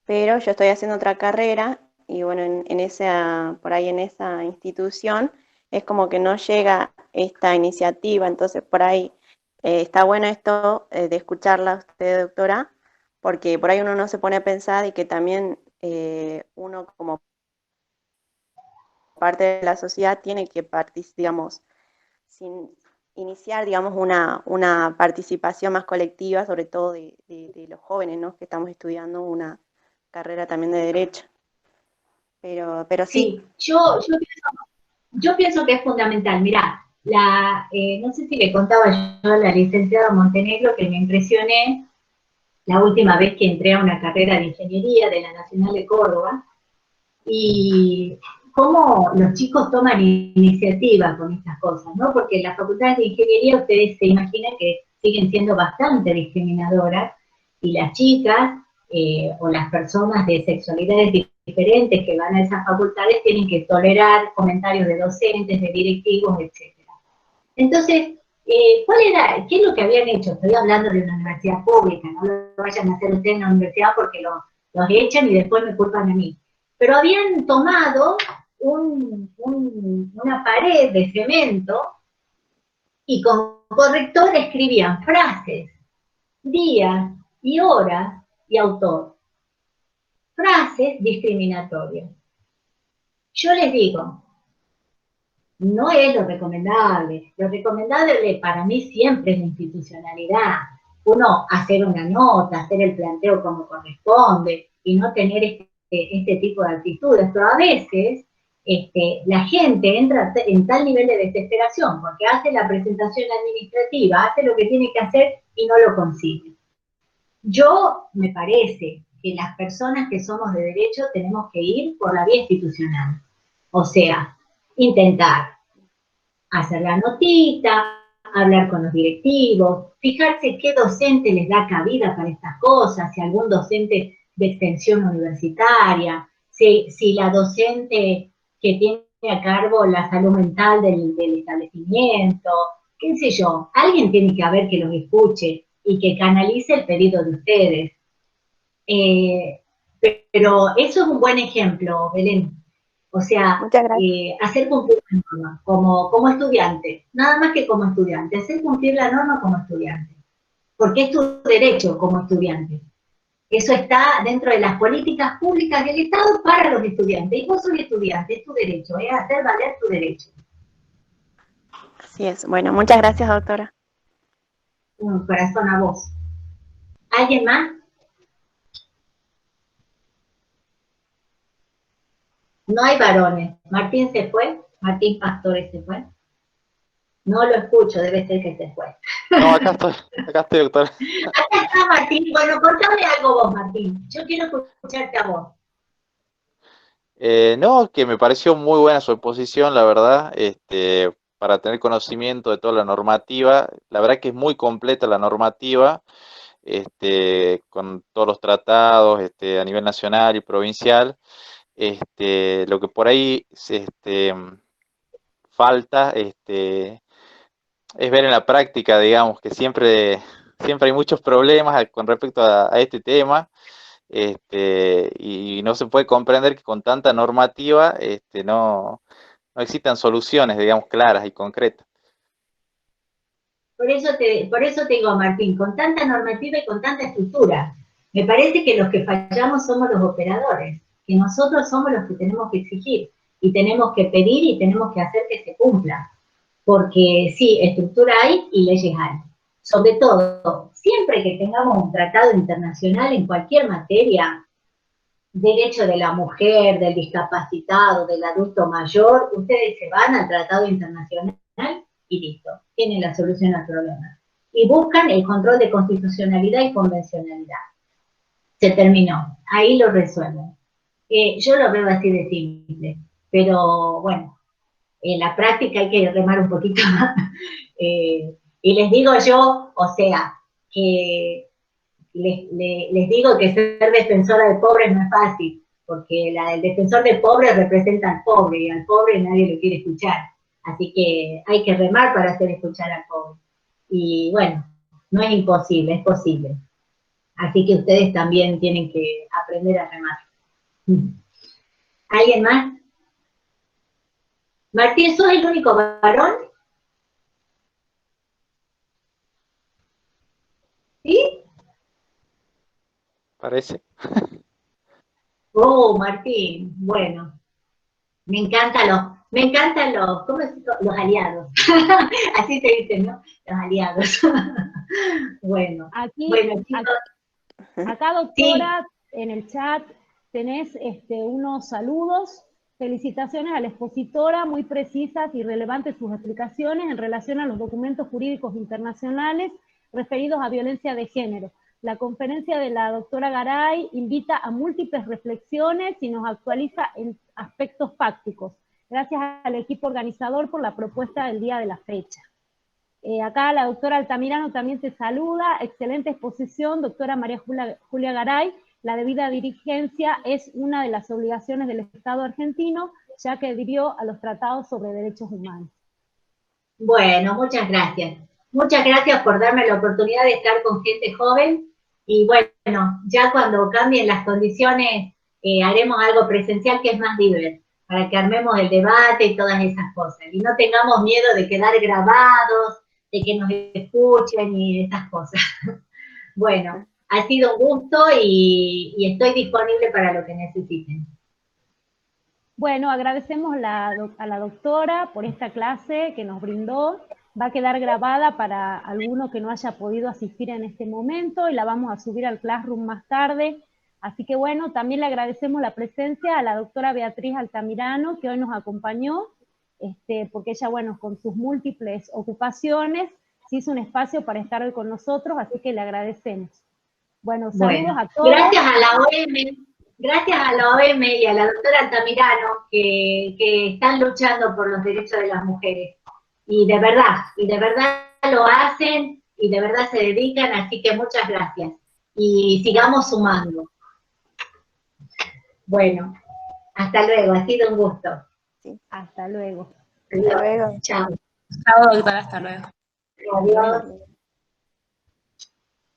pero yo estoy haciendo otra carrera y bueno, en esa, por ahí en esa institución es como que no llega esta iniciativa, entonces por ahí está bueno esto de escucharla a usted, doctora, porque por ahí uno no se pone a pensar y que también uno como parte de la sociedad tiene que participar, digamos, sin iniciar, digamos, una participación más colectiva, sobre todo de los jóvenes, ¿no? Que estamos estudiando una carrera también de derecho. Pero sí, Sí, yo pienso que es fundamental. Mirá, no sé si le contaba yo a la licenciada Montenegro que me impresioné la última vez que entré a una carrera de ingeniería de la Nacional de Córdoba, y cómo los chicos toman iniciativa con estas cosas, ¿no? Porque las facultades de ingeniería, ustedes se imaginan que siguen siendo bastante discriminadoras, y las chicas o las personas de sexualidades diferentes que van a esas facultades tienen que tolerar comentarios de docentes, de directivos, etcétera. Entonces, ¿qué es lo que habían hecho? Estoy hablando de una universidad pública, no lo vayan a hacer ustedes en la universidad porque los echan y después me culpan a mí. Pero habían tomado una pared de cemento y con corrector escribían frases, días y horas y autor. Frases discriminatorias. Yo les digo, no es lo recomendable. Lo recomendable para mí siempre es la institucionalidad. Uno hacer una nota, hacer el planteo como corresponde y no tener este tipo de actitudes. Pero a veces la gente entra en tal nivel de desesperación porque hace la presentación administrativa, hace lo que tiene que hacer y no lo consigue. Yo me parece que las personas que somos de derecho tenemos que ir por la vía institucional. O sea, intentar hacer la notita, hablar con los directivos, fijarse qué docente les da cabida para estas cosas, si algún docente de extensión universitaria, si la docente que tiene a cargo la salud mental del establecimiento, qué sé yo, alguien tiene que haber que los escuche y que canalice el pedido de ustedes. Pero eso es un buen ejemplo, Belén. O sea, Muchas gracias. hacer cumplir la norma como estudiante, nada más que como estudiante, hacer cumplir la norma como estudiante, porque es tu derecho como estudiante. Eso está dentro de las políticas públicas del Estado para los estudiantes. Y vos sos estudiante, es tu derecho, es hacer valer tu derecho. Así es. Bueno, muchas gracias, doctora. Un corazón a vos. ¿Alguien más? No hay varones. ¿Martín se fue? ¿Martín Pastore se fue? No lo escucho, debe ser que se fue. No, acá estoy, doctora. Acá está Martín. Bueno, contame algo vos, Martín. Yo quiero escucharte a vos. No, que me pareció muy buena su exposición, la verdad, para tener conocimiento de toda la normativa. La verdad que es muy completa la normativa, con todos los tratados, a nivel nacional y provincial. Lo que por ahí falta, es ver en la práctica, digamos, que siempre hay muchos problemas con respecto a este tema. Y no se puede comprender que con tanta normativa no existan soluciones, digamos, claras y concretas. Por eso te digo, Martín, con tanta normativa y con tanta estructura, me parece que los que fallamos somos los operadores, que nosotros somos los que tenemos que exigir y tenemos que pedir y tenemos que hacer que se cumpla. Porque sí, estructura hay y leyes hay. Sobre todo, siempre que tengamos un tratado internacional en cualquier materia, derecho de la mujer, del discapacitado, del adulto mayor, ustedes se van al tratado internacional y listo, tienen la solución al problema. Y buscan el control de constitucionalidad y convencionalidad. Se terminó, ahí lo resuelven. Yo lo veo así de simple, pero bueno, en la práctica hay que remar un poquito más. Y les digo yo, o sea, que les digo que ser defensora de pobres no es fácil, porque el defensor de pobres representa al pobre, y al pobre nadie lo quiere escuchar. Así que hay que remar para hacer escuchar al pobre. Y bueno, no es imposible, es posible. Así que ustedes también tienen que aprender a remar. ¿Alguien más? Martín, ¿sos el único varón? ¿Sí? Parece. Oh, Martín, bueno, me encantan los, ¿cómo es esto? Los aliados. Así se dice, ¿no? Los aliados. Bueno, chicos. Acá, doctora, sí. En el chat tenés unos saludos, felicitaciones a la expositora, muy precisas y relevantes sus explicaciones en relación a los documentos jurídicos internacionales referidos a violencia de género. La conferencia de la doctora Garay invita a múltiples reflexiones y nos actualiza en aspectos fácticos. Gracias al equipo organizador por la propuesta del día de la fecha. Acá la doctora Altamirano también te saluda. Excelente exposición, doctora María Julia Garay. La debida dirigencia es una de las obligaciones del Estado argentino, ya que adhirió a los tratados sobre derechos humanos. Bueno, muchas gracias. Muchas gracias por darme la oportunidad de estar con gente joven. Y bueno, ya cuando cambien las condiciones, haremos algo presencial que es más diverso, para que armemos el debate y todas esas cosas. Y no tengamos miedo de quedar grabados, de que nos escuchen y esas cosas. Bueno, ha sido un gusto y estoy disponible para lo que necesiten. Bueno, agradecemos a la doctora por esta clase que nos brindó. Va a quedar grabada para alguno que no haya podido asistir en este momento y la vamos a subir al Classroom más tarde. Así que bueno, también le agradecemos la presencia a la doctora Beatriz Altamirano, que hoy nos acompañó, porque ella, bueno, con sus múltiples ocupaciones, se hizo un espacio para estar hoy con nosotros, así que le agradecemos. Bueno, saludos a todos. Gracias a la OM. Gracias a la OM y a la doctora Altamirano que están luchando por los derechos de las mujeres. Y de verdad lo hacen y de verdad se dedican, así que muchas gracias. Y sigamos sumando. Bueno, hasta luego, ha sido un gusto. Sí, hasta luego. Hasta luego. Chao. Chao, doctora, hasta luego. Adiós.